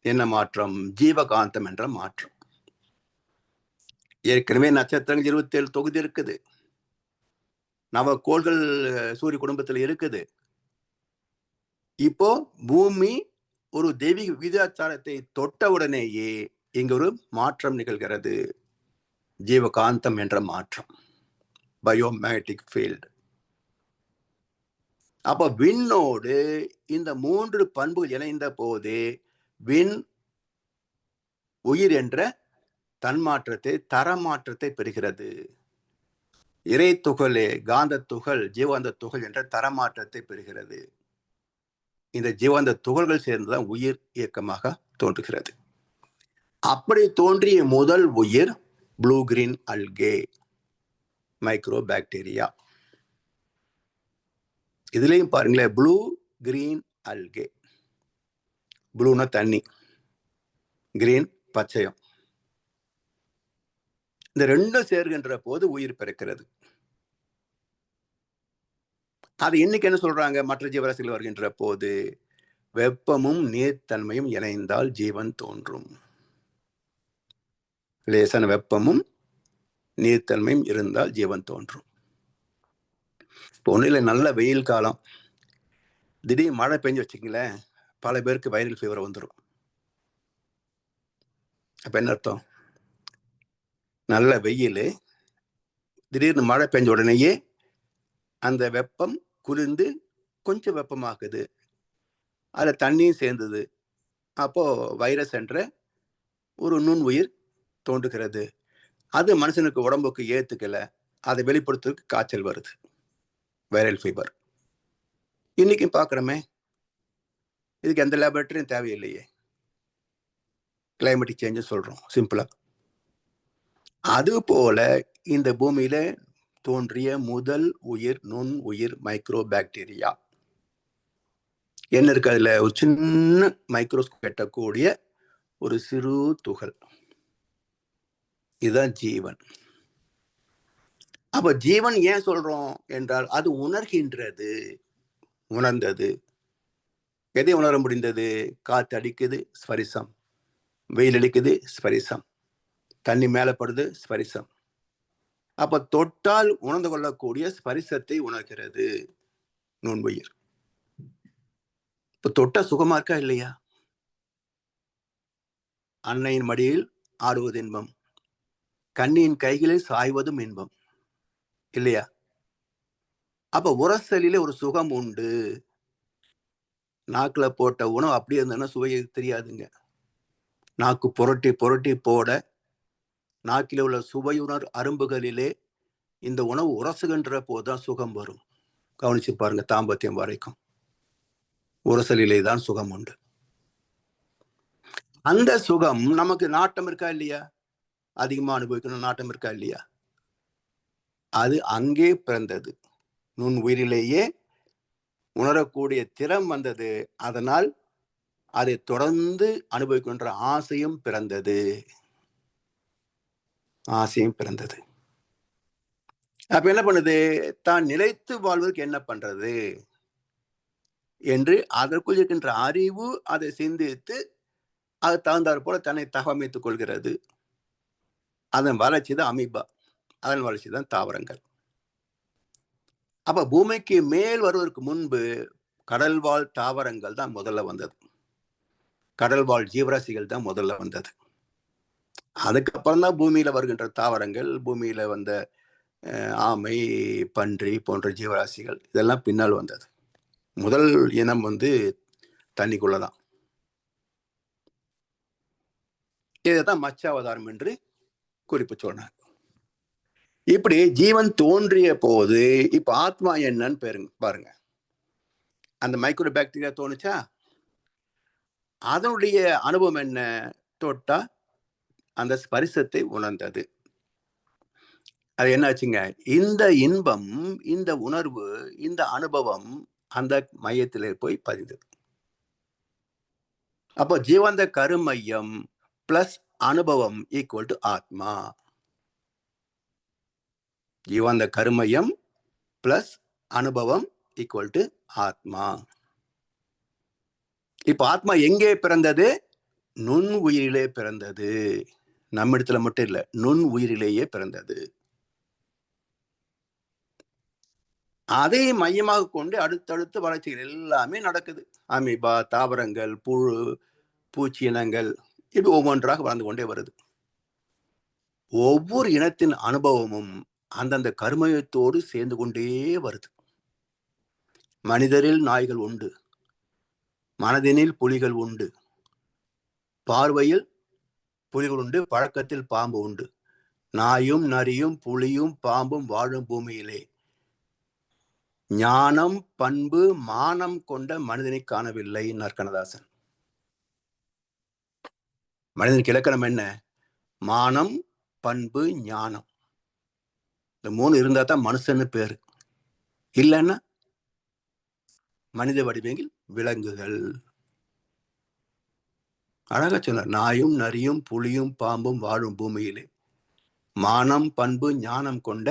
என்ன மாற்றம்? ஜீவகாந்தம் என்ற மாற்றம். ஏற்கனவே நட்சத்திரங்கள் 27 தொகுதி இருக்குது, நவகோள்கள் சூரிய குடும்பத்தில் இருக்குது. இப்போ பூமி ஒரு தெய்வீக விகிதாச்சாரத்தை தொட்டவுடனேயே இங்கு ஒரு மாற்றம் நிகழ்கிறது, ஜீவகாந்தம் என்ற மாற்றம், பயோமேக்னெட்டிக் ஃபீல்டு. அப்ப விண்ணோடு இந்த 3 பண்புகள் இணைந்த போதே விண் உயிர் என்ற தன்மாற்றத்தை, தரமாற்றத்தை பெறுகிறது. இறை துகளே காந்த துகள், ஜீவாந்த துகள் என்ற தரமாற்றத்தை பெறுகிறது. இந்த ஜீவாந்த துகள்கள் சேர்ந்துதான் உயிர் இயக்கமாக தோன்றுகிறது. அப்படி தோன்றிய முதல் உயிர் ப்ளூ கிரீன் அல்கே, மைக்ரோ பாக்டீரியா. இதுலயும் பாருங்களேன், ப்ளூ கிரீன் அல்கே. ப்ளூனா தண்ணி, கிரீன் பச்சையம். இந்த ரெண்டும் சேர்கின்ற போது உயிர் பிறக்கிறது. அது இன்னைக்கு என்ன சொல்றாங்க? மற்ற ஜீவராசிகள் வருகின்ற போது வெப்பமும் நீர்த்தன்மையும் இணைந்தால் ஜீவன் தோன்றும். லேசான வெப்பமும் நீர்த்தன்மையும் இருந்தால் ஜீவன் தோன்றும். ஒன்றும் இல்லை, நல்ல வெயில் காலம், திடீர்னு மழை பெஞ்சு வச்சுக்கங்களேன், பல பேருக்கு வைரல் ஃபீவர் வந்துடும். அப்ப என்ன அர்த்தம்? நல்ல வெயில், திடீர்னு மழை பெஞ்ச உடனேயே அந்த வெப்பம் குளிர்ந்து கொஞ்சம் வெப்பமாக்குது, அதில் தண்ணியும் சேர்ந்தது. அப்போ வைரஸ் என்ற ஒரு நுண் உயிர் தோன்றுகிறது. அது மனுஷனுக்கு உடம்புக்கு ஏத்துக்கல, அதை வெளிப்படுத்துறதுக்கு காய்ச்சல் வருது, வைரல் ஃபீவர். இன்னைக்கு பார்க்குறோமே, இதுக்கு எந்த லேபரேட்டரியும் தேவையில்லையே, கிளைமேட்டிக் சேஞ்சஸ் சொல்றோம் சிம்பிளா. அது போல இந்த பூமியில தோன்றிய முதல் உயிர் நுண் உயிர் மைக்ரோ பாக்டீரியா. என்ன இருக்கு அதுல? ஒரு சின்ன மைக்ரோஸ்கோப் எட்டக்கூடிய ஒரு சிறு துகள். இதுதான் ஜீவன். அப்ப ஜீவன் ஏன் சொல்றோம் என்றால் அது உணர்கின்றது, உணர்ந்தது. எதை உணர முடிந்தது? காத்து அடிக்குது, ஸ்பரிசம். வெயில் அடிக்குது, ஸ்பரிசம். தண்ணி மேல படுது, ஸ்பரிசம். அப்ப தொட்டால் உணர்ந்து கொள்ளக்கூடிய ஸ்பரிசத்தை உணர்கிறது நுண்ணுயிர். இப்ப தொட்டா சுகமா இருக்கா இல்லையா? அன்னையின் மடியில் ஆடுவது இன்பம், கண்ணியின் கைகளில் சாய்வதும் இன்பம், இல்லையா? அப்ப உரசலிலே ஒரு சுகம் உண்டு. நாக்குல போட்ட உணவு அப்படியே இருந்ததுன்னா சுவையை தெரியாதுங்க. நாக்கு புரட்டி புரட்டி போட நாக்கில் உள்ள சுவையுணர் அரும்புகளிலே இந்த உணவு உரசுகின்ற போதுதான் சுகம் வரும். கவனிச்சு பாருங்க, தாம்பத்தியம் வரைக்கும் உரசலிலே தான் சுகம் உண்டு. அந்த சுகம் நமக்கு நாட்டம் இருக்கா இல்லையா? அதிகமா அனுபவிக்கணும் நாட்டம் இருக்கா இல்லையா? அது அங்கே பிறந்தது. நுண் உயிரிலேயே உணரக்கூடிய திறம் வந்தது. அதனால் அதை தொடர்ந்து அனுபவிக்கின்ற ஆசையும் பிறந்தது. அப்ப என்ன பண்ணுது? தான் நிலைத்து வாழ்வதற்கு என்ன பண்றது என்று அதற்குள் இருக்கின்ற அறிவு அதை சிந்தித்து அது தகுந்தாற் போல தன்னை தகவமைத்துக் கொள்கிறது. அதன் வளர்ச்சி தான் அமீபா, அதன் வளர்ச்சி தான் தாவரங்கள். அப்ப பூமிக்கு மேல் வருவதற்கு முன்பு கடல்வாழ் தாவரங்கள் தான் முதல்ல வந்தது. கடல்வாழ் ஜீவராசிகள் தான் முதல்ல வந்தது. அதுக்கப்புறம் தான் பூமியில வருகின்ற தாவரங்கள், பூமியில வந்த ஆமை, பன்றி போன்ற ஜீவராசிகள் இதெல்லாம் பின்னால் வந்தது. முதல் இனம் தண்ணிக்குள்ளதான். இதைதான் மச்சாவதாரம் என்று குறிப்பு சொன்னார். இப்படி ஜீவன் தோன்றிய போது இப்ப ஆத்மா என்னன்னு பாருங்க. அந்த மைக்ரோ பாக்டீரியா தோணுச்சா, அதனுடைய அனுபவம் என்ன? தொட்டா அந்த ஸ்பரிசத்தை உணர்ந்தது. அது என்ன ஆச்சுங்க? இந்த இன்பம், இந்த உணர்வு, இந்த அனுபவம் அந்த மையத்திலே போய் பதிந்தது. அப்போ ஜீவந்த கருமையம் பிளஸ் அனுபவம் ஈக்குவல் டு ஆத்மா. ஜீவந்த கருமையம் பிளஸ் அனுபவம் ஈக்குவல் டு ஆத்மா. இப்ப ஆத்மா எங்கே பிறந்தது? நுண் உயிரிலே பிறந்தது. நம்ம இடத்துல மட்டும் இல்ல, நுண் உயிரிலேயே பிறந்தது. அதை மையமாக கொண்டு அடுத்தடுத்து வளர்ச்சிகள் எல்லாமே நடக்குது. அமீபா, தாவரங்கள், புழு, பூச்சி இனங்கள் இது ஒவ்வொன்றாக வளர்ந்து கொண்டே வருது. ஒவ்வொரு இனத்தின் அனுபவமும் அந்தந்த கருமையத்தோடு சேர்ந்து கொண்டே வருது. மனிதரில் நாய்கள் உண்டு, மனதினில் புலிகள் உண்டு, பார்வையில் புலிகள் உண்டு, பழக்கத்தில் பாம்பு உண்டு. நாயும் நரியும் புலியும் பாம்பும் வாழும் பூமியிலே ஞானம், பண்பு, மானம் கொண்ட மனிதனை காணவில்லை. கண்ணதாசன். மனிதனுக்கு இலக்கணம் என்ன? மானம், பண்பு, ஞானம். இந்த 3 இருந்தா தான் மனுஷன்னு பேரு. இல்லைன்னா மனித வடிவங்கள் விலங்குகள். அழகா சொன்னார். நாயும் நரியும் புலியும் பாம்பும் வாழும் பூமியிலே மானம், பண்பு, ஞானம் கொண்ட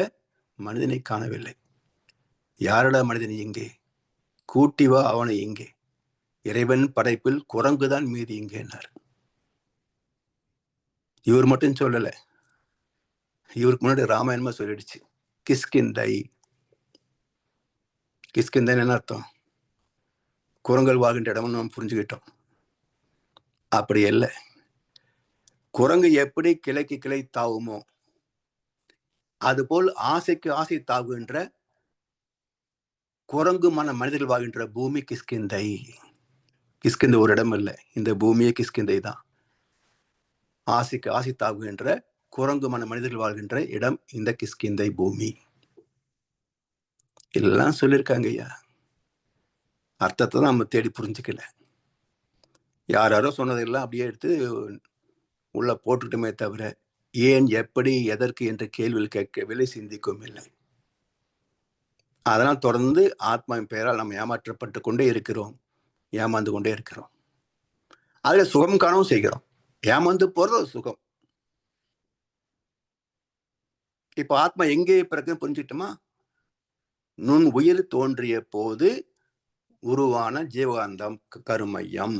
மனிதனை காணவில்லை. யாரடா மனிதன் இங்கே? கூட்டி வா அவனை இங்கே. இறைவன் படைப்பில் குரங்குதான் மீதி இங்கேனார். இவர் மட்டும் சொல்லல, இவருக்கு முன்னாடி ராமாயணமா சொல்லிடுச்சு. கிஷ்கிந்தை. கிஷ்கிந்தை என்ன அர்த்தம்? குரங்கள் வாழ்கின்ற இடம்னு நம்ம புரிஞ்சுக்கிட்டோம். அப்படி இல்லை. குரங்கு எப்படி கிளைக்கு கிளை தாவுமோ அதுபோல் ஆசைக்கு ஆசை தாவுகின்ற குரங்கு மனிதர்கள் வாழ்கின்ற பூமி கிஷ்கிந்தை. கிஷ்கிந்தை ஒரு இடம் இல்லை, இந்த பூமியே கிஷ்கிந்தை தான். ஆசைக்கு ஆசை தாவுகின்ற குரங்கு மனிதர்கள் வாழ்கின்ற இடம் இந்த கிஷ்கிந்தை பூமி. எல்லாம் சொல்லியிருக்காங்க ஐயா. அர்த்தத்தை தான் நம்ம தேடி புரிஞ்சுக்கல. யாரோ சொன்னதெல்லாம் அப்படியே எடுத்து உள்ள போட்டுக்கிட்டுமே தவிர ஏன், எப்படி, எதற்கு என்ற கேள்வியில் கேட்கவில்லை, சிந்திக்கவும் இல்லை. அதனால் தொடர்ந்து ஆத்மாவின் பெயரால் நம்ம ஏமாற்றப்பட்டு கொண்டே இருக்கிறோம், ஏமாந்து கொண்டே இருக்கிறோம். அதுல சுகம் காணவும் செய்கிறோம். ஏமாந்து போறது சுகம். இப்ப ஆத்மா எங்கே பிறகு புரிஞ்சுக்கிட்டோமா? நுண் உயிர் தோன்றிய போது உருவான ஜீவகாந்தம் கருமையம்.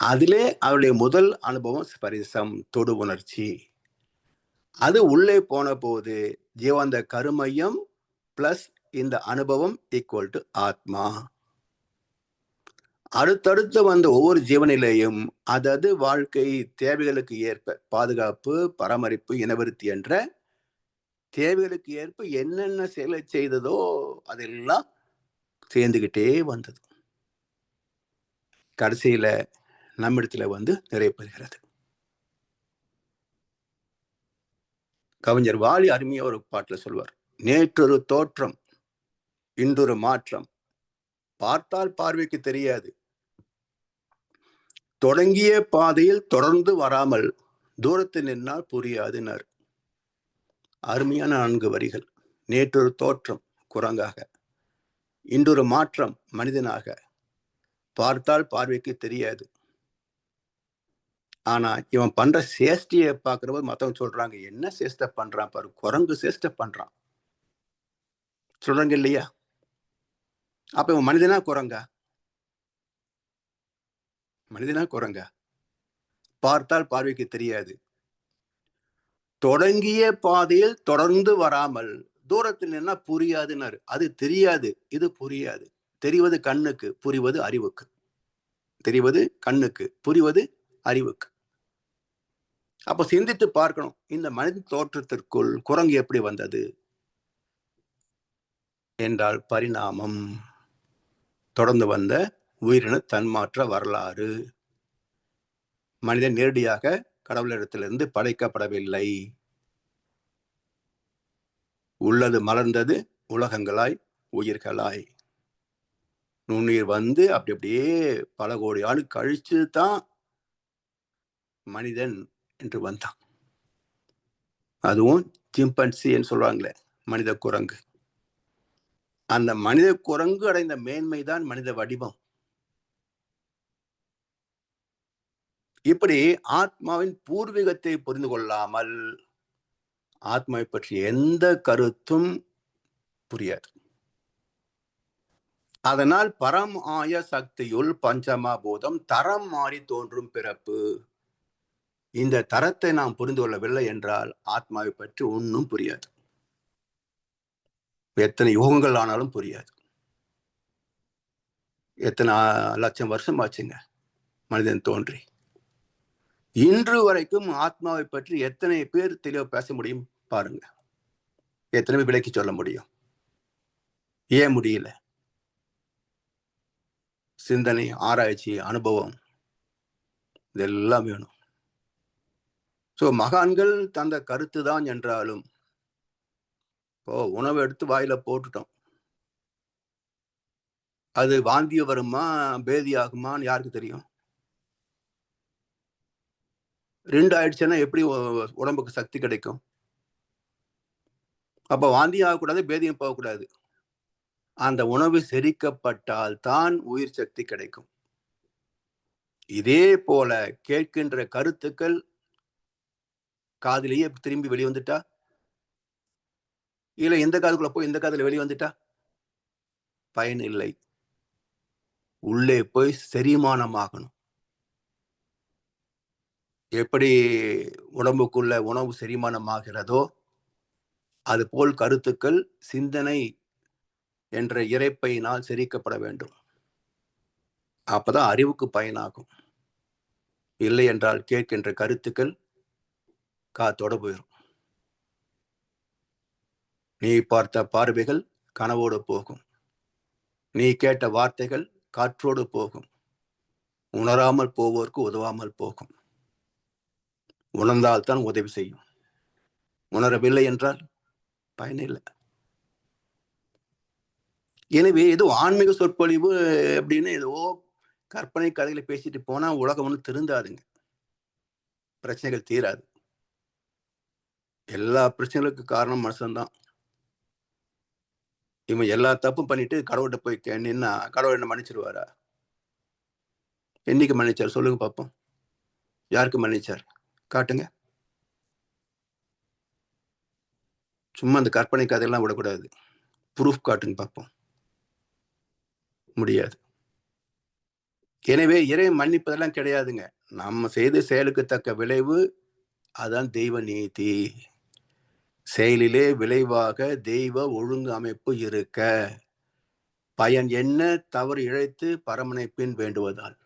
அதிலே அவருடைய முதல் அனுபவம் ஸ்பரிசம், தொடு உணர்ச்சி. அது உள்ளே போன போது ஜீவாந்த கருமையம் பிளஸ் இந்த அனுபவம் ஈக்குவல் டு ஆத்மா. அடுத்தடுத்து வந்த ஒவ்வொரு ஜீவனிலையும் அதது வாழ்க்கை தேவைகளுக்கு ஏற்ப பாதுகாப்பு, பராமரிப்பு, இனவிருத்தி என்ற தேவைகளுக்கு ஏற்ப என்னென்ன செயலை செய்ததோ அதெல்லாம் சேர்ந்துகிட்டே வந்தது. கடைசியில நம்மிடத்துல நிறைவு பெறுகிறது. கவிஞர் வாலி அருமையா ஒரு பாட்டுல சொல்வார், நேற்றொரு தோற்றம் இன்றொரு மாற்றம், பார்த்தால் பார்வைக்கு தெரியாது, தொடங்கிய பாதையில் தொடர்ந்து வராமல் தூரத்தில் நின்னால் புரியாதுன்னார். அருமையான 4 வரிகள். நேற்றொரு தோற்றம் குரங்காக, இன்றொரு மாற்றம் மனிதனாக, பார்த்தால் பார்வைக்கு தெரியாது. ஆனா இவன் பண்ற சேஷ்டியை பார்க்கிறபோது மத்தவங்க சொல்றாங்க, என்ன சேஷ்டை பண்றான் பாரு, குரங்கு சேஷ்டை பண்றான் சொல்றாங்க இல்லையா? அப்ப இவன் மனிதனா குரங்கா? மனிதனா குரங்கா? பார்த்தால் பார்வைக்கு தெரியாது, தொடங்கிய பாதையில் தொடர்ந்து வராமல் தூரத்தில் நின்னா புரியாதுன்னாரு. அது தெரியாது, இது புரியாது. தெரிவது கண்ணுக்கு, புரிவது அறிவுக்கு. தெரிவது கண்ணுக்கு, புரிவது அறிவுக்கு. அப்ப சிந்தித்து பார்க்கணும், இந்த மனித தோற்றத்திற்குள் குரங்கு எப்படி வந்தது என்றால் பரிணாமம், தொடர்ந்து வந்த உயிரின தன்மாற்ற வரலாறு. மனிதன் நேரடியாக கடவுளிடத்திலிருந்து படைக்கப்படவில்லை. உள்ளது மலர்ந்தது உலகங்களாய் உயிர்களாய். நுண்ணுயிர் வந்து அப்படி அப்படியே பல கோடி ஆண்டு கழிச்சு தான் மனிதன் என்று வந்தான். அதுவும் சிம்பன்சின்னு சொல்றாங்களே, மனித குரங்கு. அந்த மனித குரங்கு அடைந்த மேன்மைதான் மனித வடிவம். இப்படி ஆத்மாவின் பூர்வீகத்தை புரிந்து கொள்ளாமல் ஆத்மாவை பற்றிய எந்த கருத்தும் புரியாது. அதனால் பரம் ஆய சக்தியுள் பஞ்சமா பூதம் தரம் மாறி தோன்றும் பிறப்பு. இந்த தரத்தை நாம் புரிந்து கொள்ளவில்லை என்றால் ஆத்மாவை பற்றி ஒன்றும் புரியாது. எத்தனை யுகங்கள் ஆனாலும் புரியாது. எத்தனை லட்சம் வருஷம் ஆச்சுங்க மனிதன் தோன்றி. இன்று வரைக்கும் ஆத்மாவை பற்றி எத்தனை பேர் தெளிவாக பேச முடியும் பாருங்க. எத்தனை பேர் விளக்கி சொல்ல முடியும்? ஏன் முடியல? சிந்தனை, ஆராய்ச்சி, அனுபவம் இதெல்லாம் வேணும். மகான்கள் தந்த கருத்து தான் என்றாலும் உணவு எடுத்து வாயில போட்டுட்டோம், அது வாந்திய வருமா பேதி ஆகுமான்னு யாருக்கு தெரியும்? 2 ஆயிடுச்சுன்னா எப்படி உடம்புக்கு சக்தி கிடைக்கும்? அப்ப வாந்தியும் ஆகக்கூடாது, பேதியும் போகக்கூடாது. அந்த உணவு செரிக்கப்பட்டால் தான் உயிர் சக்தி கிடைக்கும். இதே போல கேட்கின்ற கருத்துக்கள் காதிலேயே திரும்பி வெளிவந்துட்டா, இல்ல எந்த காதுக்குள்ள போய் இந்த காதுல வெளிவந்துட்டா பயன் இல்லை. உள்ளே போய் செரிமானமாகணும். எப்படி உடம்புக்குள்ள உணவு செரிமானமாகிறதோ அதுபோல் கருத்துக்கள் சிந்தனை என்ற இறைப்பையினால் செரிக்கப்பட வேண்டும். அப்பதான் அறிவுக்கு பயனாகும். இல்லை என்றால் கேட்கின்ற கருத்துக்கள் காத்தோட போயிடும். நீ பார்த்த பார்வைகள் கனவோடு போகும், நீ கேட்ட வார்த்தைகள் காற்றோடு போகும். உணராமல் போவோருக்கு உதவாமல் போகும். உணர்ந்தால்தான் உதவி செய்யும். உணரவில்லை என்றால் பயனில்லை. எனவே ஏதோ ஆன்மீக சொற்பொழிவு அப்படின்னு ஏதோ கற்பனை கதைகளை பேசிட்டு போனா உலகம் ஒண்ணு திருந்தாதுங்க, பிரச்சனைகள் தீராது. எல்லா பிரச்சனைகளுக்கு காரணம் மனுஷன்தான். இவன் எல்லா தப்பும் பண்ணிட்டு கடவுள்கிட்ட போய் நின்னா கடவுள் என்ன மன்னிச்சிருவாரா? என்னைக்கு மன்னிச்சார் சொல்லுங்க பார்ப்போம். யாருக்கு மன்னிச்சார் காட்டுங்க. சும்மா அந்த கற்பனை கதையெல்லாம் விடக்கூடாது. ப்ரூஃப் காட்டுங்க பார்ப்போம். முடியாது. எனவே இறை மன்னிப்பதெல்லாம் கிடையாதுங்க. நம்ம செய்த செயலுக்கு தக்க விளைவு, அதான் தெய்வ நீதி. செயலிலே விளைவாக தெய்வ ஒழுங்கு அமைப்பு இருக்க பயன் என்ன தவறு இழைத்து பரமனை பின் வேண்டுவதால்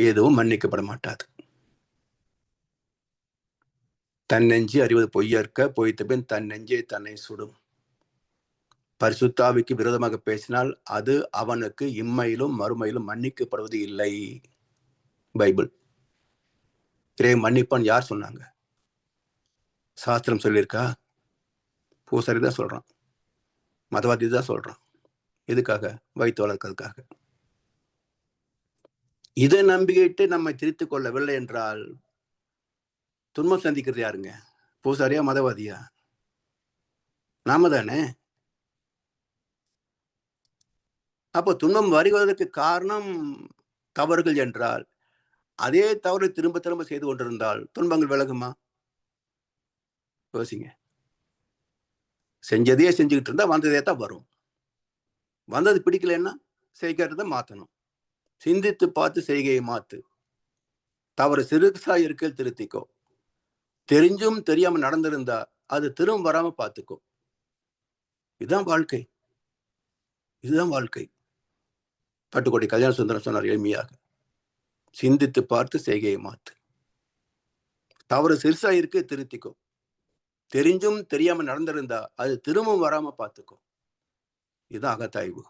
எதுவும் மன்னிக்கப்பட மாட்டாது. தன் நெஞ்சு அறிவது பொய்யற்க, பொய்த்த பின் தன் நெஞ்சே தன்னை சுடும். பரிசுத்தாவிக்கு விரோதமாக பேசினால் அது அவனுக்கு இம்மையிலும் மறுமையிலும் மன்னிக்கப்படுவது இல்லை. பைபிள். இறைவன் மன்னிப்பான் யார் சொன்னாங்க? சாஸ்திரம் சொல்லியிருக்கா? பூசாரி தான் சொல்றான், மதவாதி தான் சொல்றான். எதுக்காக? வைத்து வளர்க்கறதுக்காக. இதை நம்பிக்கிட்டு நம்மை திருத்திக் கொள்ளவில்லை என்றால் துன்பம் சந்திக்கிறது யாருங்க? பூசாரியா, மதவாதியா? நாம தானே. அப்போ துன்பம் வருவதற்கு காரணம் தவறுகள் என்றால், அதே தவறு திரும்ப திரும்ப செய்து கொண்டிருந்தால் துன்பங்கள் விலகுமா? யோசிங்க. செஞ்சதையே செஞ்சுக்கிட்டு இருந்தா வந்ததே தான் வரும். வந்தது பிடிக்கலன்னா செய்கிறத மாத்தணும். சிந்தித்து பார்த்து செய்கையை மாத்து. தவறு சிறுசா இருக்க திருத்திக்கோ. தெரிஞ்சும் தெரியாம நடந்திருந்தா அது திரும்ப வராம பார்த்துக்கோ. இதுதான் வாழ்க்கை. இதுதான் வாழ்க்கை. பட்டுக்கோட்டை கல்யாண சுந்தரம் சொன்னார் எளிமையாக, சிந்தித்து பார்த்து செய்கையை மாத்து. தவறு சிறுசா இருக்கு திருத்திக்கோ. தெரிஞ்சும் தெரியாம நடந்திருந்தா அது திரும்பவும் வராம பார்த்துக்கோ. இதுதான் அகத்தாய்வு.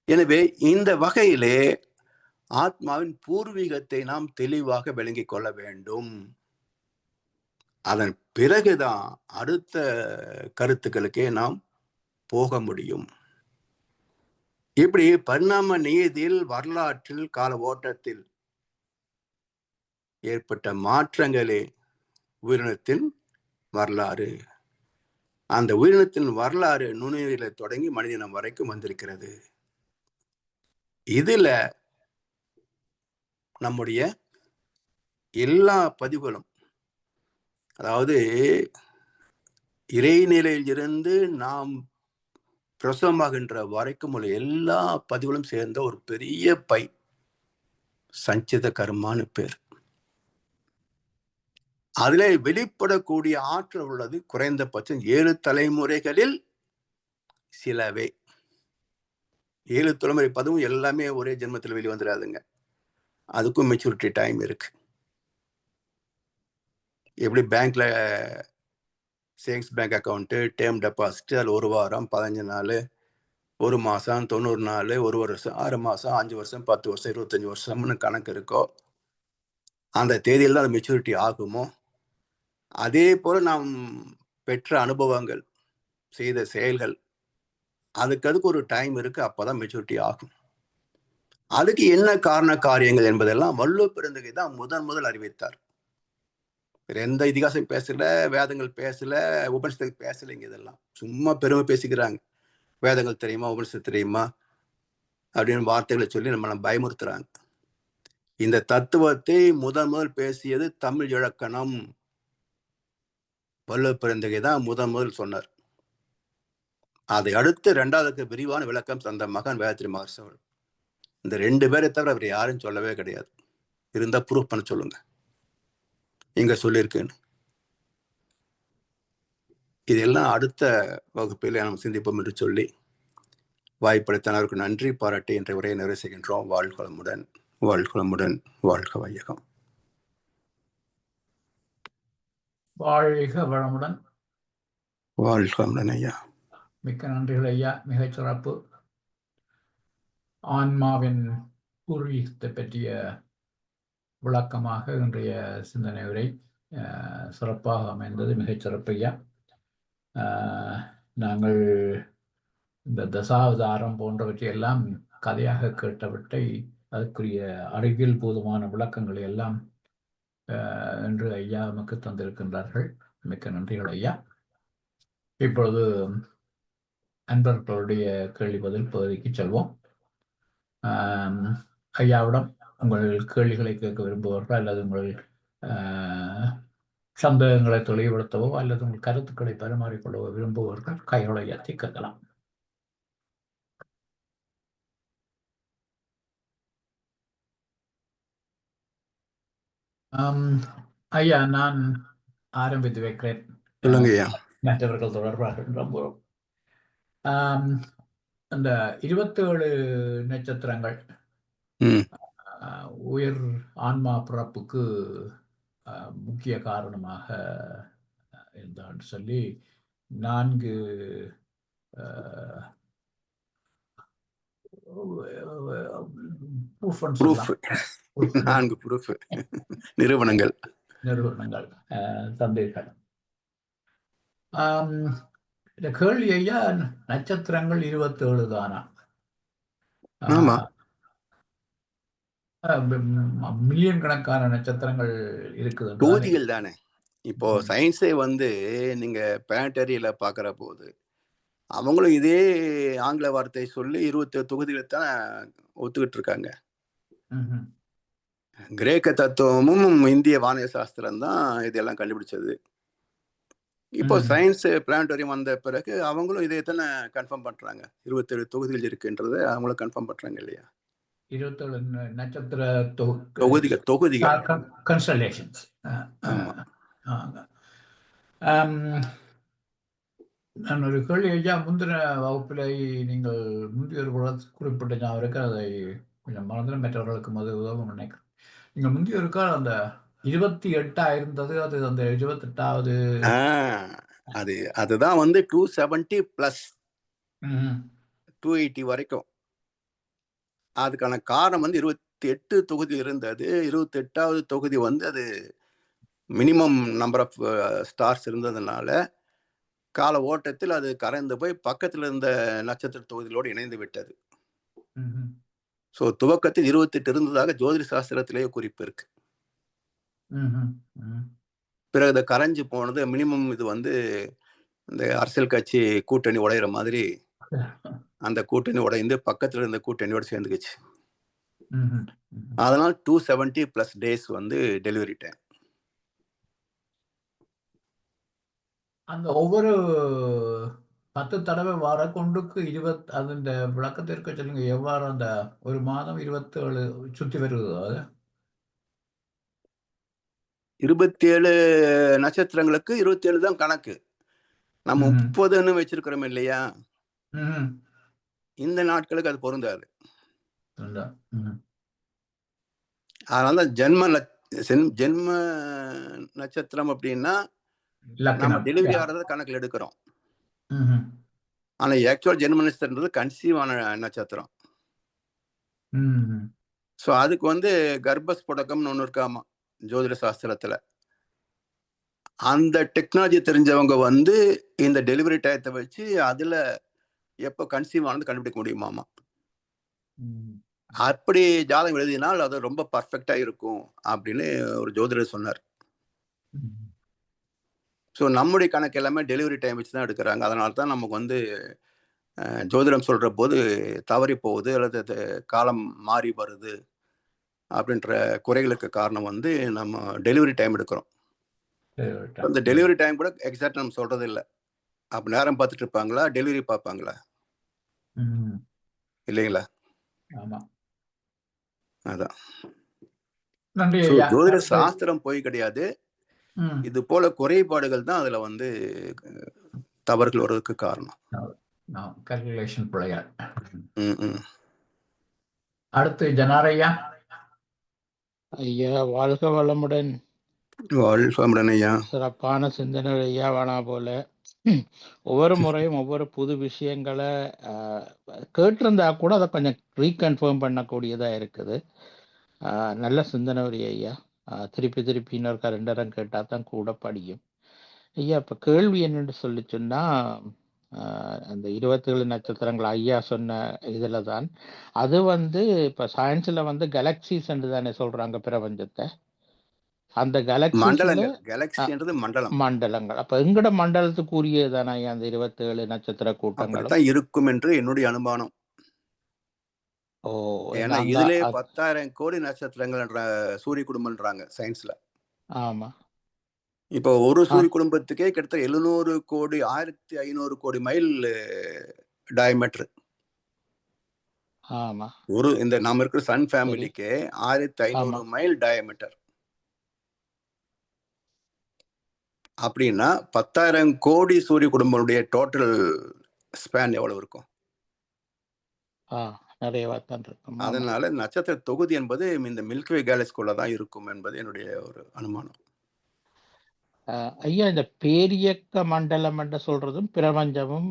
எனவே இந்த வகையிலே ஆத்மாவின் பூர்வீகத்தை நாம் தெளிவாக விளங்கிக் கொள்ள வேண்டும். அதன் பிறகுதான் அடுத்த கருத்துக்களுக்கே நாம் போக முடியும். இப்படி பரிணாம நீதியில், வரலாற்றில், கால ஓட்டத்தில் ஏற்பட்ட மாற்றங்களே உயிரினத்தின் வரலாறு. அந்த உயிரினத்தின் வரலாறு நுண்ணுயிரில தொடங்கி மனிதனம் வரைக்கும் வந்திருக்கிறது. இதுல நம்முடைய எல்லா பதிவுகளும், அதாவது இறைநிலையில் இருந்து நாம் பிரசவமாகின்ற வரைக்கும் உள்ள எல்லா பதிவுகளும் சேர்ந்த ஒரு பெரிய பை, சஞ்சித கர்மான்னு பேர். அதிலே வெளிப்படக்கூடிய ஆற்றல் உள்ளது குறைந்தபட்சம் 7 தலைமுறைகளில் சிலவே. 7 தலைமுறை பதிவும் எல்லாமே ஒரே ஜென்மத்தில் வெளிவந்துடாதுங்க. அதுக்கும் மெச்சூரிட்டி டைம் இருக்கு. எப்படி பேங்க்ல savings bank account, term deposit, அதில் 1 வாரம், 15 நாள், 1 மாதம், 90 நாள், 1 வருஷம், 6 மாதம், 5 வருஷம், 10 வருஷம், 25 வருஷம்னு கணக்கு இருக்கோ, அந்த தேதியில் தான் அது மெச்சூரிட்டி ஆகுமோ, அதே போல நாம் பெற்ற அனுபவங்கள், செய்த செயல்கள், அதுக்கு ஒரு டைம் இருக்கு. அப்பதான் மெச்சூரிட்டி ஆகும். அதுக்கு என்ன காரண காரியங்கள் என்பதெல்லாம் வள்ளுவ பெருந்தகை தான் முதல் அறிவித்தார். எந்த இதிகாசம் பேசல, வேதங்கள் பேசல, உபனிஷத்து பேசலைங்க. இதெல்லாம் சும்மா பெருமை பேசிக்கிறாங்க. வேதங்கள் தெரியுமா, உபனிஷத்து தெரியுமா அப்படின்னு வார்த்தைகளை சொல்லி நம்மளை பயமுறுத்துறாங்க. இந்த தத்துவத்தை முதல் பேசியது தமிழ் இலக்கணம். வள்ளுவ பெருந்தகை தான் முதல் சொன்னார். அதை அடுத்து 2வது விரிவான விளக்கம் தந்த மகன் வேதாத்திரி மகர்ஷி அவர்கள். இந்த 2 பேரை தவிர அவர் யாரும் சொல்லவே கிடையாது. இருந்தா ப்ரூஃப் பண்ண சொல்லுங்க, இங்க சொல்லியிருக்குன்னு. இதெல்லாம் அடுத்த வகுப்பில் நாம் சிந்திப்போம் என்று சொல்லி வாய்ப்பளித்தனருக்கு நன்றி பாராட்டி என்ற உரையை நிறைவு செய்கின்றோம். வாழ்களமுடன், வாழ்களமுடன், வாழ்க வையகம். வாழ்க வளமுடன். வாழ்க வளமுடன் ஐயா. மிக்க நன்றிகள் ஐயா. மிகச் சிறப்பு. ஆன்மாவின் பூர்வீகத்தை பற்றிய விளக்கமாக இன்றைய சிந்தனை உரை சிறப்பாக அமைந்தது. மிகச் சிறப்பு ஐயா. நாங்கள் இந்த தசாவதாரம் போன்றவற்றை எல்லாம் கதையாக கேட்டவற்றை அதற்குரிய அறிவியல் பூர்வமான விளக்கங்களை எல்லாம் என்று ஐயா நமக்கு தந்திருக்கின்றார்கள். மிக்க நன்றிகள் ஐயா. இப்பொழுது அன்பர்களுடைய கேள்வி பதில் பகுதிக்கு செல்வோம். ஐயாவிடம் உங்கள் கேள்விகளை கேட்க விரும்புவர்கள் அல்லது உங்கள் சந்தேகங்களை தெளிவுபடுத்தவோ அல்லது உங்கள் கருத்துக்களை பரிமாறிக்கொள்ளவோ விரும்புவர்கள் கைகளை உயர்த்தி கேட்கலாம். ஐயா, நான் ஆரம்பித்து வைக்கிறேன். மற்றவர்கள் தொடர்பாக நம்புகிறோம். அந்த 27 நட்சத்திரங்கள் உயிர் ஆன்மா பிறப்புக்கு முக்கிய காரணமாக இருந்தான்னு சொல்லி 4 ப்ரூஃப்னு ப்ரூஃப் சொல்லலாம். Proof 4 ப்ரூஃப் நிறுவனங்கள். நிறுவனங்கள் தந்தீர்கள். இந்த கேள்வி ஐயா, நட்சத்திரங்கள் 27 தானா? ஆமா. மில்லியன் கணக்கான நட்சத்திரங்கள் இருக்குது. தொகுதிகள் தானே. இப்போ சயின்ஸே வந்து நீங்க பிளானட்டரியில பார்க்குற போது அவங்களும் இதே ஆங்கில வார்த்தை சொல்லி 27 தொகுதிகளை தான் ஒத்துக்கிட்டு இருக்காங்க. கிரேக்க தத்துவமும் இந்திய வானிலை சாஸ்திரம் தான் இதெல்லாம் கண்டுபிடிச்சது. இப்போ சயின்ஸ் பிளானட்டோரியம் வந்த பிறகு அவங்களும் இதை தானே கன்ஃபார்ம் பண்றாங்க. 27 தொகுதிகள் இருக்குன்றதை அவங்களும் கன்ஃபார்ம் பண்றாங்க இல்லையா? 27 நட்சத்திர தொகுதிகள் கன்ஸ்டலேஷன்ஸ். நான் ஒரு கேள்வி ஐயா, முந்தின வகுப்பில் நீங்கள் முந்தைய ஒரு குறிப்பிட்ட ஞாபகம் இருக்கு, அதை கொஞ்சம் மறந்துட மற்றவர்களுக்கும் அது உதவும் நினைக்கிறேன். நீங்கள் முந்தைய ஒரு கால் அந்த 28 இருந்தது, அது அந்த 28வது அதுதான் வந்து 270 பிளஸ் 280 வரைக்கும். அதுக்கான காரணம் வந்து 28 தொகுதி இருந்தது. 28வது தொகுதி வந்து அது மினிமம் நம்பர் ஆஃப் ஸ்டார்ஸ் இருந்ததுனால கால ஓட்டத்தில் அது கரைந்து போய் பக்கத்தில் இருந்த நட்சத்திர தொகுதிகளோடு இணைந்து விட்டது. ஸோ துவக்கத்தில் 28 இருந்ததாக ஜோதிட சாஸ்திரத்திலேயே குறிப்பு இருக்கு. பிறகு இதை கரைஞ்சு போனது மினிமம். இது வந்து இந்த அரசியல் கட்சி கூட்டணி உடையிற மாதிரி அந்த கூட்டணி உடைந்து பக்கத்தில் இருந்த கூட்டணியோடு சேர்ந்துக்குச்சு. அதனால் 270 பிளஸ் டேஸ் வந்து டெலிவரி டைம். அந்த ஒவ்வொரு 10 தடவை வர கொண்டுக்கு 20, அது இந்த விளக்கத்திற்கு சொல்லுங்க, எவ்வாறு அந்த ஒரு மாதம் 27 சுற்றி வருவது? அது 27 நட்சத்திரங்களுக்கு 27 தான் கணக்கு. நம்ம 30ன்னு வச்சிருக்கிறோம் இல்லையா? இந்த நாட்களுக்கு அது பொருந்தாது. அதனால ஜென்ம நட்சத்திரம் அப்படின்னா நம்ம டெலிவரி ஆகிறத கணக்கில் எடுக்கிறோம். ஆனா ஆக்சுவல் ஜென்ம நட்சத்திரம்ன்றது கன்சீவ் ஆன நட்சத்திரம். ஸோ அதுக்கு வந்து கர்ப்பஸ்புடகம்னு ஒன்று இருக்காமா ஜோதிட சாஸ்திரத்துல. அந்த டெக்னாலஜி தெரிஞ்சவங்க வந்து இந்த டெலிவரி டயத்தை வச்சு அதுல எப்போ கன்சீவ் ஆனது கண்டுபிடிக்க முடியுமாமா. அப்படி ஜாதகம் எழுதினால் அது ரொம்ப பர்ஃபெக்டா இருக்கும் அப்படின்னு ஒரு ஜோதிடர் சொன்னார். ஸோ நம்முடைய கணக்கு எல்லாமே டெலிவரி டைம் வச்சு தான் எடுக்கிறாங்க. அதனால தான் நமக்கு வந்து ஜோதிடம் சொல்ற போது தவறி போகுது அல்லது காலம் மாறி வருது அப்படின்ற குறைகளுக்கு காரணம் வந்து நம்ம டெலிவரி டைம் எடுக்கிறோம். அந்த டெலிவரி டைம் கூட எக்ஸாக்ட் நம்ம சொல்றது இல்லை. அப்ப நேரம் பார்த்துட்டு இருப்பாங்களா, டெலிவரி பார்ப்பாங்களா? இல்லைங்களா? அதான் ஜோதிட சாஸ்திரம் போய் கிடையாது. இது போல குறைபாடுகள் தான் அதுல வந்து தவறுகள் வருவதற்கு காரணம். கால்குலேஷன் பிழைகள். அடுத்து ஜனாரையா. ஐயா வாழ்க வளமுடன். வாழ்க வளமுடன் ஐயா. சிறப்பான சிந்தனை ஐயா. வேணா போல ஒவ்வொரு முறையும் ஒவ்வொரு புது விஷயங்களை கேட்டிருந்தா கூட அதை கொஞ்சம் ரீகன்ஃபார்ம் பண்ணக்கூடியதா இருக்குது. நல்ல சிந்தனை ஐயா. திருப்பி இன்னொரு 2 நேரம் கேட்டா தான் கூட படியும் ஐயா. இப்ப கேள்வி என்னன்னு சொல்லி சொன்னா, அந்த 27 நட்சத்திரங்கள் ஐயா சொன்ன இதுல தான் அது வந்து இப்ப சயின்ஸ்ல வந்து கேலக்சிஸ் என்று தானே சொல்றாங்க பிரபஞ்சத்தை. அந்த கேலக்சின்றது மண்டலங்கள். அப்ப எங்கட மண்டலத்துக்குரியதானே அந்த 27 நட்சத்திர கூட்டங்களும் இருக்கும் என்று என்னுடைய அனுமானம். ஏன்னா இதுல 10,000 கோடி நட்சத்திரங்கள் என்ற சூரிய குடும்பம்ன்றாங்க சயின்ஸ்ல. ஆமா. இப்போ ஒரு சூரிய குடும்பத்துக்கே கிட்டத்தட்ட 700 கோடி 1500 கோடி மைல் டயமீட்டர். ஆமா. ஒரு இந்த நாம இருக்கிற சன் ஃபேமிலிக்கு 1500 மைல் டயமீட்டர். அப்படின்னா 10,000 கோடி சூரிய குடும்பங்களுடைய டோட்டல் ஸ்பேன் எவ்வளவு இருக்கும்? அதனால நட்சத்திர தொகுதி என்பது இந்த மில்க்வே கேலக்சிக்குள்ள தான் இருக்கும் என்பது என்னுடைய ஒரு அனுமானம். ஐயா, இந்த பேரியக்க மண்டலம் என்று சொல்றதும் பிரபஞ்சமும்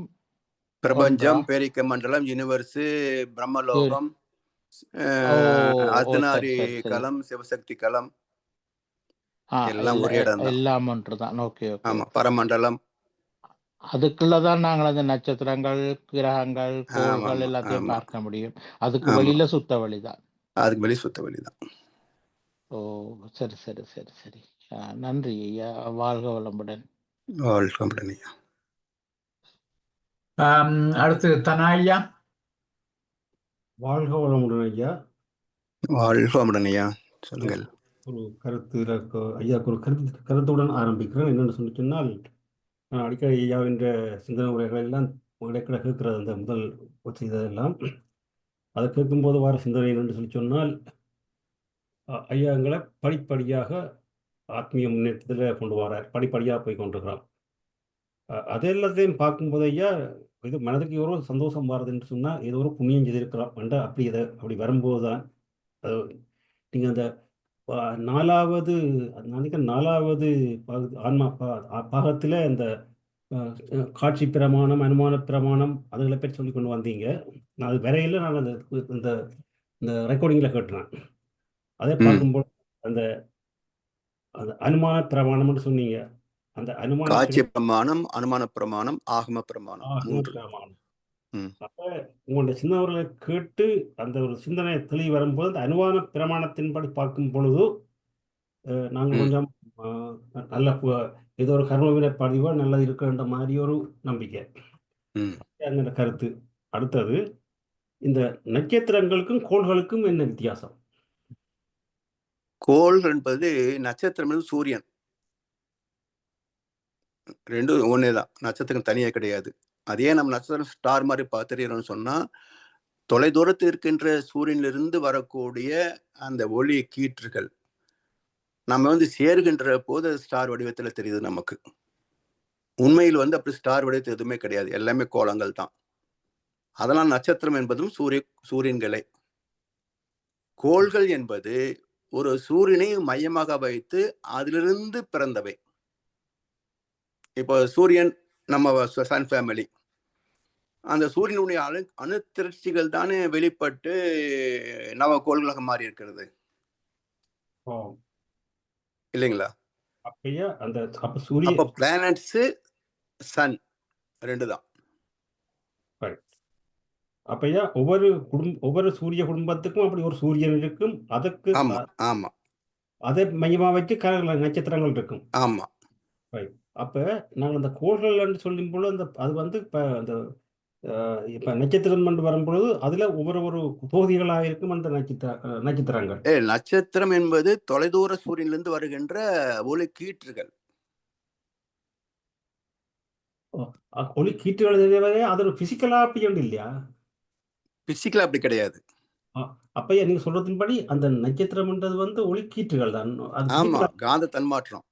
பிரபஞ்சம், ஒன்றா? பேரிக்க மண்டலம், யூனிவர்ஸ், சரி. பிரம்மலோகம், ஓ! சரி, அர்த்தநாரி சரி, சரி. களம், சிவசக்தி களம் எல்லாம் இல்ல ஒரே இடம் தான். எல்லாம் ஒன்றுதான். ஓகே, ஓகே, ஆமா, ஓகே. பரமண்டலம். அதுக்குள்ள தான் நாங்கள் அந்த நட்சத்திரங்கள், கிரகங்கள், கோள்கள் ஆமா, எல்லாத்தையும் ஆமா, பார்க்க முடியும். அதுக்கு ஆமா. வெளியில சுத்த வழிதான். அதுக்கு வெளி சுத்த வழிதான். ஓ! சரி, சரி, சரி, சரி. நன்றி ஐயா. வாழ்க வளமுடன். வாழ்க வளமுடன் ஐயா. அடுத்து தனா ஐயா. வாழ்க வளமுடன் ஐயா. வாழ்க வளமுடன் ஐயா. சொல்லுங்கள். ஒரு கருத்து ஐயாவுக்கு ஒரு கருத்துடன் ஆரம்பிக்கிறேன். என்னென்னு சொல்லி சொன்னால், நான் அடிக்கடி ஐயாவின் சிந்தனை உரைகள் எல்லாம் இடைக்கிட கேட்கிறது. அந்த முதல் செய்ததெல்லாம் அதை கேட்கும்போது வர சிந்தனை என்னென்னு சொல்லி சொன்னால், ஐயா எங்களை படிப்படியாக ஆத்மீய முன்னேற்றத்தில் கொண்டு வரார். படிப்படியாக போய் கொண்டிருக்கிறார். அது எல்லாத்தையும் பார்க்கும்போது ஐயா, இது மனதுக்கு எவ்வளோ சந்தோஷம் வருதுன்னு சொன்னால், ஏதோ ஒரு புண்ணியம் செய்திருக்கிறோம் என்ற அப்படி வரும்போது தான் நீங்கள் அந்த 4வது நினைக்கிறேன் 4வது ஆன்மா பாகத்தில் இந்த காட்சி பிரமாணம், அனுமான பிரமாணம் அதுகளை பற்றி சொல்லி கொண்டு வந்தீங்க. நான் அது வரையில் நான் அந்த இந்த இந்த ரெக்கார்டிங்கில் கேட்டேன். அதை பார்க்கும்போது அந்த அந்த அனுமான பிரமாணம்னு சொன்னீங்க. அந்த காட்சி பிரமாணம், அனுமான பிரமாணம், ஆகம பிரமாணம், 3 பிரமாணம். அப்ப உங்களுடைய சிந்தனைகளை கேட்டு அந்த ஒரு சிந்தனை தெளிவு வரும்போது அந்த அனுமான பிரமாணத்தின்படி பார்க்கும் பொழுது நாங்கள் கொஞ்சம் நல்ல ஏதோ ஒரு கர்மவினை பதிவோ நல்லது இருக்கின்ற மாதிரி ஒரு நம்பிக்கை அந்த கருத்து. அடுத்தது, இந்த நட்சத்திரங்களுக்கும் கோள்களுக்கும் என்ன வித்தியாசம்? கோள் என்பது நட்சத்திரம், சூரியன் ரெண்டும் ஒன்னேதான். நட்சத்திரம் தனியா கிடையாது. அதே நம்ம நட்சத்திரம் ஸ்டார் மாதிரி பார்த்துறோம்னு சொன்னா, தொலைதூரத்தில் இருக்கின்ற சூரியனிலிருந்து வரக்கூடிய அந்த ஒளி கீற்றுகள் நம்ம சேர்கின்ற போது ஸ்டார் வடிவத்தில் தெரியுது நமக்கு. உண்மையில் அப்படி ஸ்டார் வடிவத்தில் எதுவுமே கிடையாது. எல்லாமே கோலங்கள் தான். அதனால் நட்சத்திரம் என்பதும் சூரியன்களே. கோள்கள் என்பது ஒரு சூரியனை மையமாக வைத்து அதிலிருந்து பிறந்தவை. இப்போ சூரியன் நம்ம சன் ஃபேமிலி, அந்த சூரியனுடைய அணுத்திரட்சிகள் தானே வெளிப்பட்டு நவ கோள்களாக மாறி இருக்கிறது இல்லைங்களா? அப்பையா அந்த பிளானட்ஸ், சன் 2 தான். அப்பையா ஒவ்வொரு சூரிய குடும்பத்துக்கும் அப்படி ஒரு சூரியன் இருக்கும். அதுக்கு ஆமா அதை மையமா வச்சு நட்சத்திரங்கள் இருக்கும். ஆமா. அப்ப நாங்கள் அந்த கோள்கள் சொல்லும் பொழுது அது இப்ப நட்சத்திரம் என்று வரும்பொழுது அதுல ஒவ்வொரு தொகுதிகளாக இருக்கும் அந்த நட்சத்திரங்கள். நட்சத்திரம் என்பது தொலைதூர சூரியனிலிருந்து வருகின்ற ஒளி கீற்றுகள். ஒளி கீற்றுகள் அது ஒரு பிசிக்கலா அப்படி ஒன்று இல்லையா? பிசிக்கலா அப்படி கிடையாது. அப்பையா நீங்க சொல்றதுபடி அந்த நட்சத்திரம்ன்றது ஒளி கீற்றுகள் தான். ஆமா, காந்த தன்மாற்றம்.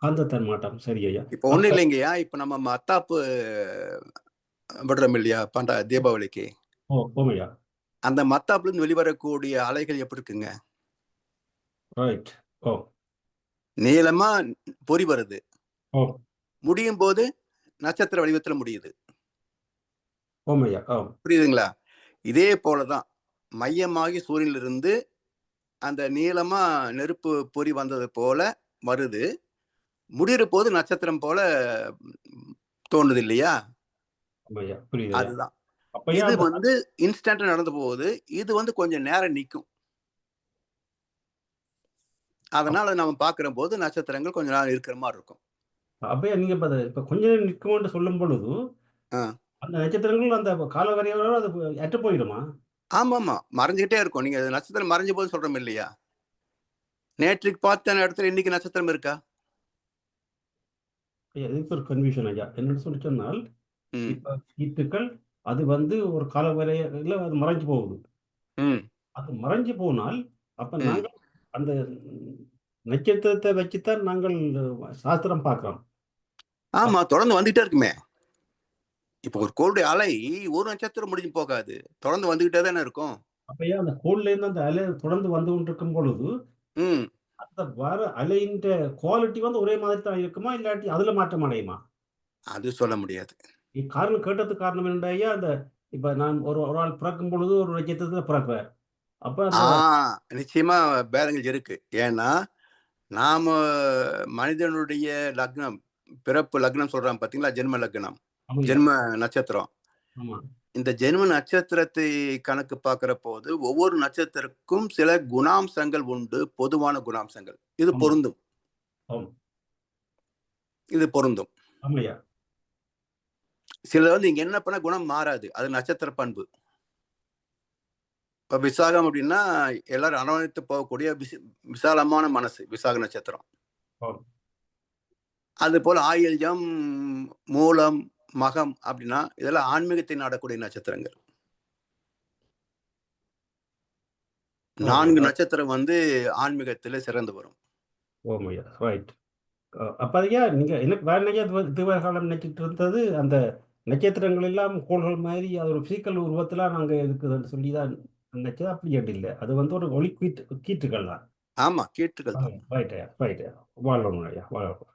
காந்த தன்மாற்றம். சரி ஐயா. இப்ப ஒண்ணு இல்லைங்கய்யா, இப்ப நம்ம மத்தாப்பு விடுறோம் இல்லையா தீபாவளிக்கு? ஓமையா. அந்த மத்தாப்புல இருந்து வெளிவரக்கூடிய அலைகள் எப்படி இருக்குங்க? நீளமா பொறி வருது. முடியும் போது நட்சத்திர வடிவத்துல முடியுது. புரியுதுங்களா? இதே போலதான் மையமாகி சூரியனிலிருந்து அந்த நீளமா நெருப்பு பொறி வந்தது போல வருது. முடிகிற போது நட்சத்திரம் போல தோணுது இல்லையா? அதுதான். இது இன்ஸ்டன்ட் நடந்து போகுது. இது கொஞ்சம் நேரம் நிற்கும். அதனால நம்ம பார்க்கிற போது நட்சத்திரங்கள் கொஞ்ச நேரம் இருக்கிற மாதிரி இருக்கும். அப்ப நீங்க இப்ப கொஞ்ச நேரம் நிற்கும் சொல்லும் பொழுது அந்த நட்சத்திரங்கள் அந்த காலவரையோட அது அற்று போயிடுமா? ஆமாமா, மறைஞ்சுக்கிட்டே இருக்கும். நீங்க நட்சத்திரம் மறைஞ்ச போது சொல்றோம் இல்லையா, நேற்றுக்கு பார்த்த இடத்துல இன்னைக்கு நட்சத்திரம் இருக்கா? இதுக்கு ஒரு கன்ஃபியூஷன் ஐயா. என்னன்னு சொல்லி சொன்னால், இப்ப கீற்றுக்கள் அது ஒரு காலவரையில அது மறைஞ்சு போகுது. அது மறைஞ்சு போனால் அப்ப நாங்கள் அந்த நட்சத்திரத்தை வச்சுத்தான் நாங்கள் சாஸ்திரம் பார்க்கிறோம். ஆமா, தொடர்ந்து வந்துகிட்டே இருக்குமே. இப்ப ஒரு கோளுடைய அலை ஒரு நட்சத்திரம் முடிஞ்சு போகாது, தொடர்ந்து வந்துகிட்டே தானே இருக்கும். அப்பையா அந்த கோள்ல இருந்து அந்த அலை தொடர்ந்து வந்து கொண்டிருக்கும் பொழுது அந்த வர அலையின் குவாலிட்டி ஒரே மாதிரி தான் இருக்குமா, இல்லாட்டி அதுல மாற்றம் அடையுமா? அது சொல்ல முடியாது. காரணம் கேட்டதுக்கு காரணம் என்னடா ஐயா, அந்த இப்ப நான் ஒரு ஒரு ஆள் பிறக்கும் பொழுது ஒரு நட்சத்திரத்துல பிறக்கிறார். அப்ப அந்த நிச்சயமா பேதங்கள் இருக்கு. ஏன்னா நாம மனிதனுடைய லக்னம், பிறப்பு லக்னம் சொல்றான் பாத்தீங்களா, ஜென்ம லக்னம், ஆமாய்யா. ஜென்ம நட்சத்திரம். ஆமா. இந்த ஜென்ம நட்சத்திரத்தை கணக்கு பார்க்கிற போது ஒவ்வொரு நட்சத்திரக்கும் சில குணாம்சங்கள் உண்டு, பொதுவான குணாம்சங்கள். இது ஆமா. பொருந்தும், ஆம். இது பொருந்தும். ஆமாய்யா. சில வந்து இங்க என்ன பண்ண குணம் மாறாது, அது நட்சத்திர பண்பு. இப்ப விசாகம் அப்படின்னா எல்லாரும் அரவணைத்து போகக்கூடிய விசாலமான மனசு, விசாக நட்சத்திரம். ஆம். அது போல ஆயில்யம், மூலம், மகம் அப்படின்னா இதெல்லாம் ஆன்மீகத்தை நாடக்கூடிய நட்சத்திரங்கள். 4 நட்சத்திரம் வந்து ஆன்மீகத்துல சிறந்து வரும். ஓமையா, ரைட். அப்ப ஐயா நீங்க எனக்கு வேற ஐயா தீபகாலம் நினைச்சிட்டு இருந்தது, அந்த நட்சத்திரங்கள் எல்லாம் கோள்கள் மாதிரி அது ஒரு பிசிக்கல் உருவத்துல நாங்க இருக்குதுன்னு சொல்லிதான் நினைச்சது. அப்படி ஏட்டு இல்லை, அது வந்து ஒரு ஒளி கீற்றுகள் தான். ஆமா, கீற்றுகள் தான். ரைட் ஐயா, ரைட் ஐயா. வாழணும் ஐயா, வாழணும்.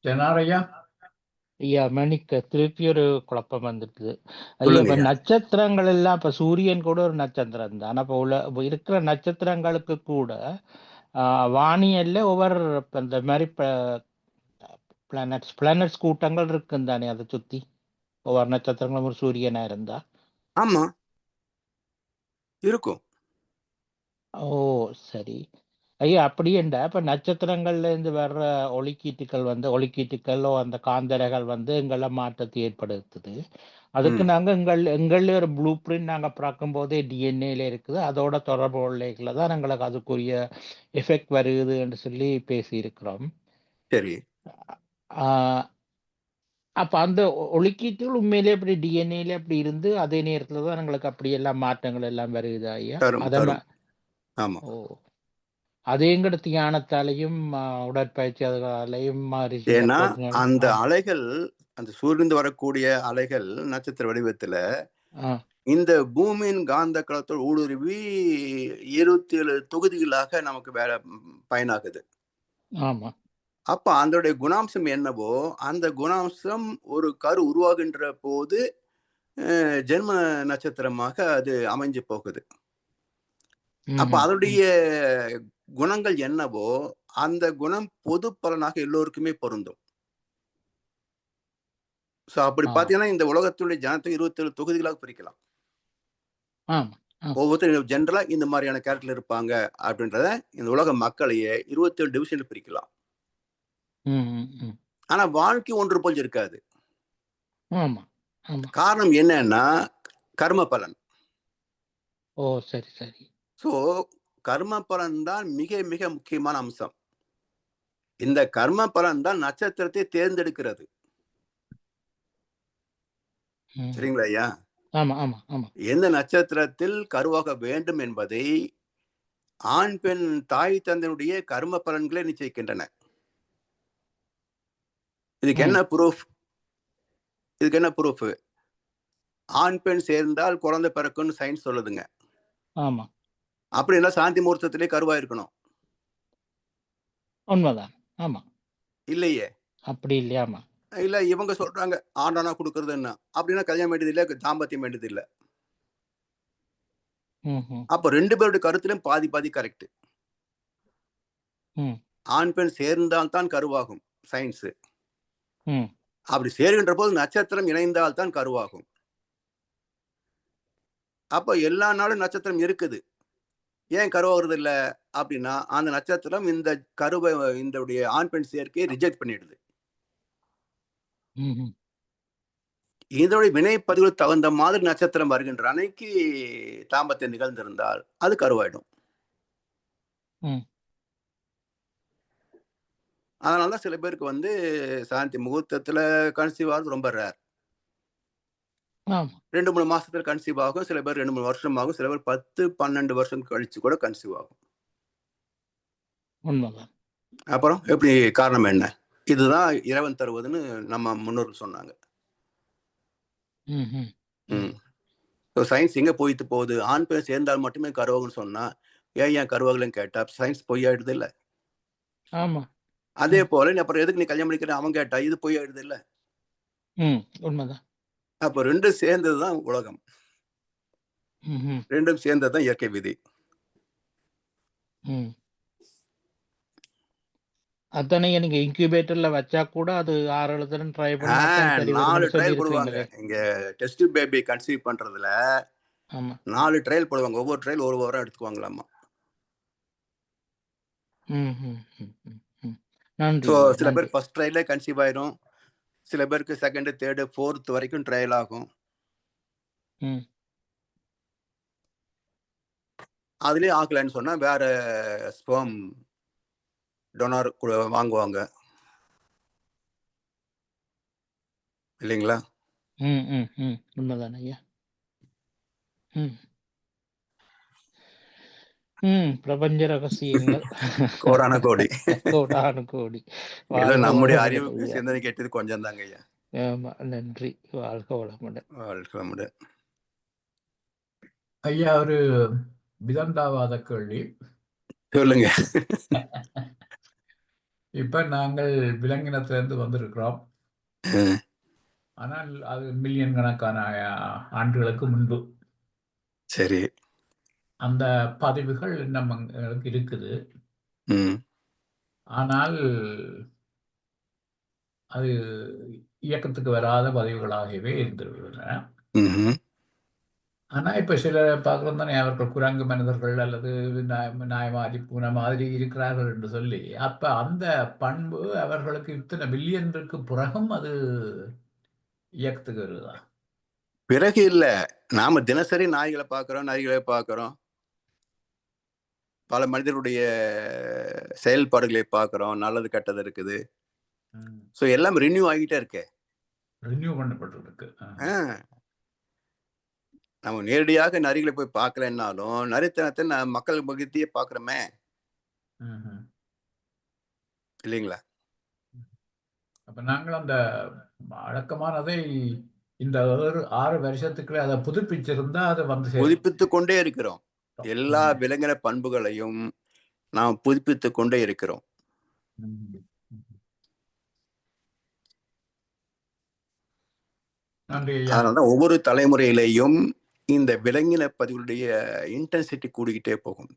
ஜனாரையா ஐயா மணிக்கு திருப்பி ஒரு குழப்பம் வந்துடுது ஐயா. சொல்லுங்க இப்ப ஐயா. நட்சத்திரங்கள் எல்லாம் இப்ப சூரியன் கூட ஒரு நட்சத்திரம் தான். அப்ப இப்ப இருக்கிற நட்சத்திரங்களுக்கு கூட வானியல்ல ஒவ்வொரு இந்த மாதிரி பிளானட்ஸ் கூட்டங்கள் இருக்குன்னு தானே அதை சுத்தி ஒவ்வொரு நட்சத்திரங்களும் ஒரு சூரியனா இருந்தா? ஆமா, இருக்கும். ஓ சரி ஐயா. அப்படியேண்டா இப்ப நட்சத்திரங்கள்ல இருந்து வர்ற ஒளிக்கீட்டுகளோ அந்த காந்தரைகள் வந்து எங்கள மாற்றத்தை ஏற்படுத்துது. அதுக்கு நாங்க எங்கள்ல ஒரு ப்ளூ பிரிண்ட் நாங்க பார்க்கும் போதே டிஎன்ஏல இருக்குது, அதோட தொடர்பு உள்ளைகளை தான் எங்களுக்கு அதுக்குரிய எஃபெக்ட் வருது என்று சொல்லி பேசி இருக்கிறோம். சரி. அப்ப அந்த ஒளிக்கீட்டுகள் உண்மையிலே அப்படி டிஎன்ஏல அப்படி இருந்து அதே நேரத்துல தான் எங்களுக்கு அப்படி எல்லாம் மாற்றங்கள் எல்லாம் வருது ஐயா. ஆமா. ஓ, அதே எங்கட தியானத்தாலையும் உடற்பயிற்சி அதனாலையும் ஏன்னா அந்த அலைகள், அந்த சூரியன் வரக்கூடிய அலைகள் நட்சத்திர வடிவத்துல இந்த பூமியின் காந்த களத்தோடு ஊடுருவி 27 தொகுதிகளாக நமக்கு வேலை பயனாகுது. ஆமா. அப்ப அதனுடைய குணாம்சம் என்னவோ அந்த குணாம்சம் ஒரு கரு உருவாகின்ற போது ஜென்ம நட்சத்திரமாக அது அமைஞ்சு போகுது. அப்ப அதனுடைய குணங்கள் என்னவோ அந்த குணம் பொது பலனாக எல்லோருக்குமே பொருந்தும். சோ அப்படி பாத்தீங்கன்னா இந்த உலகத்துடைய ஜனத்தை 27 தொகுதிகளாக பிரிக்கலாம். ஒவ்வொருத்தரும் ஜென்ரலா இந்த மாதிரியான கேரக்டர் இருப்பாங்க அப்படின்றத இந்த உலக மக்களையே 27 டிவிஷன்ல பிரிக்கலாம். ஆனா வாழ்க்கை ஒன்று போல் இருக்காது. காரணம் என்னன்னா கர்ம பலன். ஓ சரி சரி. சோ கர்ம பலன் தான் மிக மிக முக்கியமான அம்சம். இந்த கர்ம பலன் தான் நட்சத்திரத்தை தேர்ந்தெடுக்கிறது. சரிங்களா ஐயா? எந்த நட்சத்திரத்தில் கருவாக வேண்டும் என்பதை ஆண் பெண் தாய் தந்தையுடைய கர்ம பலன்களை நிச்சயிக்கின்றன. இதுக்கு என்ன ப்ரூஃப்? ஆண் பெண் சேர்ந்தால் குழந்தை பிறக்கும்னு சயின்ஸ் சொல்லுதுங்க. ஆமா. அப்படின்னா சாந்தி முகூர்த்தத்திலே கருவா இருக்கணும். உண்மைதான். ஆமா. இல்லையே, அப்படி இல்லையாமா? இல்ல இவங்க சொல்றாங்க ஆண்டானா கொடுக்கறது என்ன அப்படின்னா கல்யாணம் வேண்டியது இல்ல, தாம்பத்தியம் வேண்டியது இல்ல. அப்ப 2 பேருடைய கருத்திலும் பாதி பாதி கரெக்ட். ஆண் பெண் சேர்ந்தால் தான் கருவாகும் சயின்ஸ். அப்படி சேர்கின்ற போது நட்சத்திரம் இணைந்தால் தான் கருவாகும். அப்ப எல்லா நாளும் நட்சத்திரம் இருக்குது, ஏன் கருவாகிறது இல்லை அப்படின்னா அந்த நட்சத்திரம் இந்த கருவை இந்த ஆண் பெண் சேர்க்கையை ரிஜெக்ட் பண்ணிடுது. இதோட வினைப்பதிவுக்கு தகுந்த மாதிரி நட்சத்திரம் வருகின்ற அன்னைக்கு தாம்பத்தியம் நிகழ்ந்திருந்தால் அது கருவாயிடும். அதனாலதான் சில பேருக்கு வந்து சாந்தி முகூர்த்தத்துல கன்சீவ் ஆகுது ரொம்ப ரேர். 2-3 மாசத்துல கன்சீவ் ஆகும், சில பேர் 2-3 வருஷம் ஆகும், சில பேர் 10-12 வருஷம் கழிச்சு கூட கன்சீவ் ஆகும். அப்புறம் எப்படி காரணம் என்ன? இதுதான் இறைவன் தருவதுன்னு நம்ம முன்னோர்கள் சொன்னாங்க. சயின்ஸ் எங்க போயிட்டு போகுது? ஆண் பெண் சேர்ந்தால் மட்டுமே கருவாகுன்னு சொன்னா ஏன் கருவாகலன்னு கேட்டா சயின்ஸ் பொய்யாயிடுது இல்ல? ஆமா. அதே போல அப்புறம் எதுக்கு நீ கல்யாணம் பண்ணிக்கிற அவன் கேட்டா இது போய் ஆயிடுது இல்ல. உண்மைதான். அப்ப ரெண்டும் சேர்ந்ததுதான் உலகம், ரெண்டும் சேர்ந்ததுதான் இயற்கை விதி. அத்தனைய நீங்க இன்குபேட்டர்ல வச்சா கூட அது 6-7 தடவை ட்ரை பண்ணா தான் சரி 4 வரும்னு ட்ரையல் போடுவாங்க. சொல்லியிருக்கிறீங்களே. இங்க டெஸ்ட் பேபி கன்சீவ் பண்றதுல ஆமா. 4 ட்ரையல் போடுவாங்க. ஒவ்வொரு ட்ரையல் ஒரு வாரம் எடுத்துக்குவாங்களாமா. நன்றி. ஸோ சில பேர் ஃபர்ஸ்ட் ட்ரையலே கன்சீவ் ஆயிரும், சில பேருக்கு செகண்ட், தேர்டு, ஃபோர்த் வரைக்கும் ட்ரையல் ஆகும். அதுலயே ஆகலைன்னு சொன்னா வேற ஸ்பெர்ம் டொனார் வாங்குவாங்க இல்லைங்களா? உண்மைதானே ஐயா. பிரபஞ்ச ரகசியங்கள் கோடான கோடி. கோடானு கோடி. ஏதோ நம்முடைய அறிவுக்கு சிந்தனை கேட்டது கொஞ்சம் தாங்க ஐயா. ஆமா, நன்றி. வாழ்க வளமுடன். வாழ்க வளமுடன். ஐயா, ஒரு விதண்டாவாத கேள்வி. சொல்லுங்க. இப்ப நாங்கள் விலங்கினத்திலிருந்து வந்திருக்கிறோம். ஆனால் அது மில்லியன் கணக்கான ஆண்டுகளுக்கு முன்பு. சரி. அந்த பதிவுகள் நம்மளுக்கு இருக்குது. ஆனால் அது இயக்கத்துக்கு வராத பதிவுகளாகவே இருந்திருக்கின்றன. ஆனா இப்ப சில பார்க்கிறோம் தானே, அவர்கள் குரங்கு மனிதர்கள் அல்லது நாய் மாதிரி பூனை மாதிரி இருக்கிறார்கள் என்று சொல்லி, அப்ப அந்த பண்பு அவர்களுக்கு இத்தனை பில்லியனுக்கு பிறகும் அது இயக்கத்துக்கு வருதா? பிறகு இல்ல, நாம தினசரி நாய்களை பார்க்கிறோம், நரிகளை பார்க்கிறோம், பல மனிதர்களுடைய செயல்பாடுகளை பார்க்கிறோம், நல்லது கெட்டது இருக்குது. ஸோ எல்லாம் ரினியூ ஆகிட்டே இருக்கு, ரினியூ பண்ணப்பட்டிருக்கு. நம்ம நேரடியாக நரிகளை போய் பார்க்கலன்னாலும் நரித்தனத்தை மக்கள் பகுதியே பார்க்கிறோமே இல்லைங்களா? அப்ப நாங்கள் அந்த அடக்கமானதை இந்த 6 வருஷத்துக்குள்ள அதை புதுப்பிச்சிருந்தா அதை வந்து புதுப்பித்து கொண்டே இருக்கிறோம். எல்லா விலங்கின பண்புகளையும் நாம் புதுப்பித்து கொண்டே இருக்கிறோம். அதனாலதான் ஒவ்வொரு தலைமுறையிலையும் இந்த விலங்கின பதிவுடைய இன்டென்சிட்டி கூடிக்கிட்டே போகும்.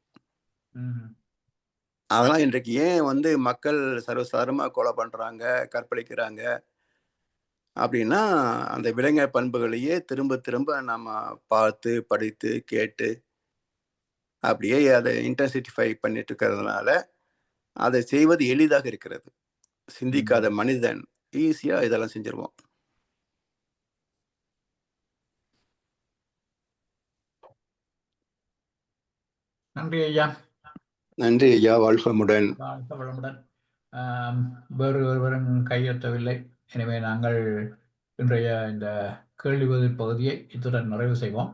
அதெல்லாம் இன்றைக்கு ஏன் மக்கள் சர்வசாதாரணமா கொலை பண்றாங்க, கற்பழிக்கிறாங்க அப்படின்னா, அந்த விலங்கின பண்புகளையே திரும்ப திரும்ப நம்ம பார்த்து படித்து கேட்டு அப்படியே அதை இன்டென்சிட்டிஃபை பண்ணிட்டு இருக்கிறதுனால அதை செய்வது எளிதாக இருக்கிறது. சிந்திக்காத மனிதன் ஈஸியா இதெல்லாம் செஞ்சிருவோம். நன்றி ஐயா. நன்றி ஐயா. வாழ்க வளமுடன். வாழ்க வளமுடன். வேறு ஒருவரும் கையெழுத்தவில்லை. எனவே நாங்கள் இன்றைய இந்த கேள்வி பதில் பகுதியை இத்துடன் நிறைவு செய்வோம்.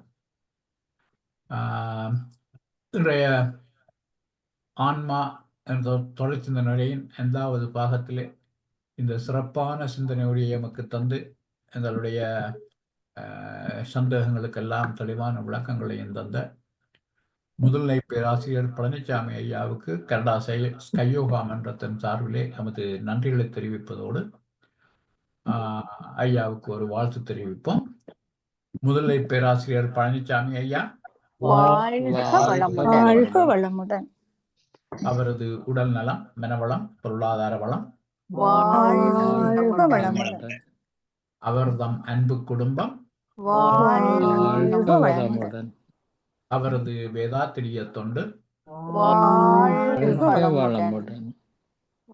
இன்றைய ஆன்மா என்ற தொடர் சிந்தனையின் 5வது பாகத்திலே இந்த சிறப்பான சிந்தனையுடைய எமக்கு தந்து எங்களுடைய சந்தேகங்களுக்கெல்லாம் தெளிவான விளக்கங்களையும் தந்த முதல்நிலை பேராசிரியர் பழனிசாமி ஐயாவுக்கு கனடா ஸ்கையோகா மன்றத்தின் சார்பிலே நமது நன்றிகளை தெரிவிப்பதோடு ஐயாவுக்கு ஒரு வாழ்த்து தெரிவிப்போம். முதல்நிலை பேராசிரியர் பழனிசாமி ஐயா வாழ்க வளமுடன். அவரது உடல் நலம், மனவளம், பொருளாதார வளம், வாழ்க வளமுடன். அவர்தம் அன்பு குடும்பம் வாழ்க வளமுடன். அவரது வேதாத்திரிய தொண்டு வாழ்க வளமுடன்.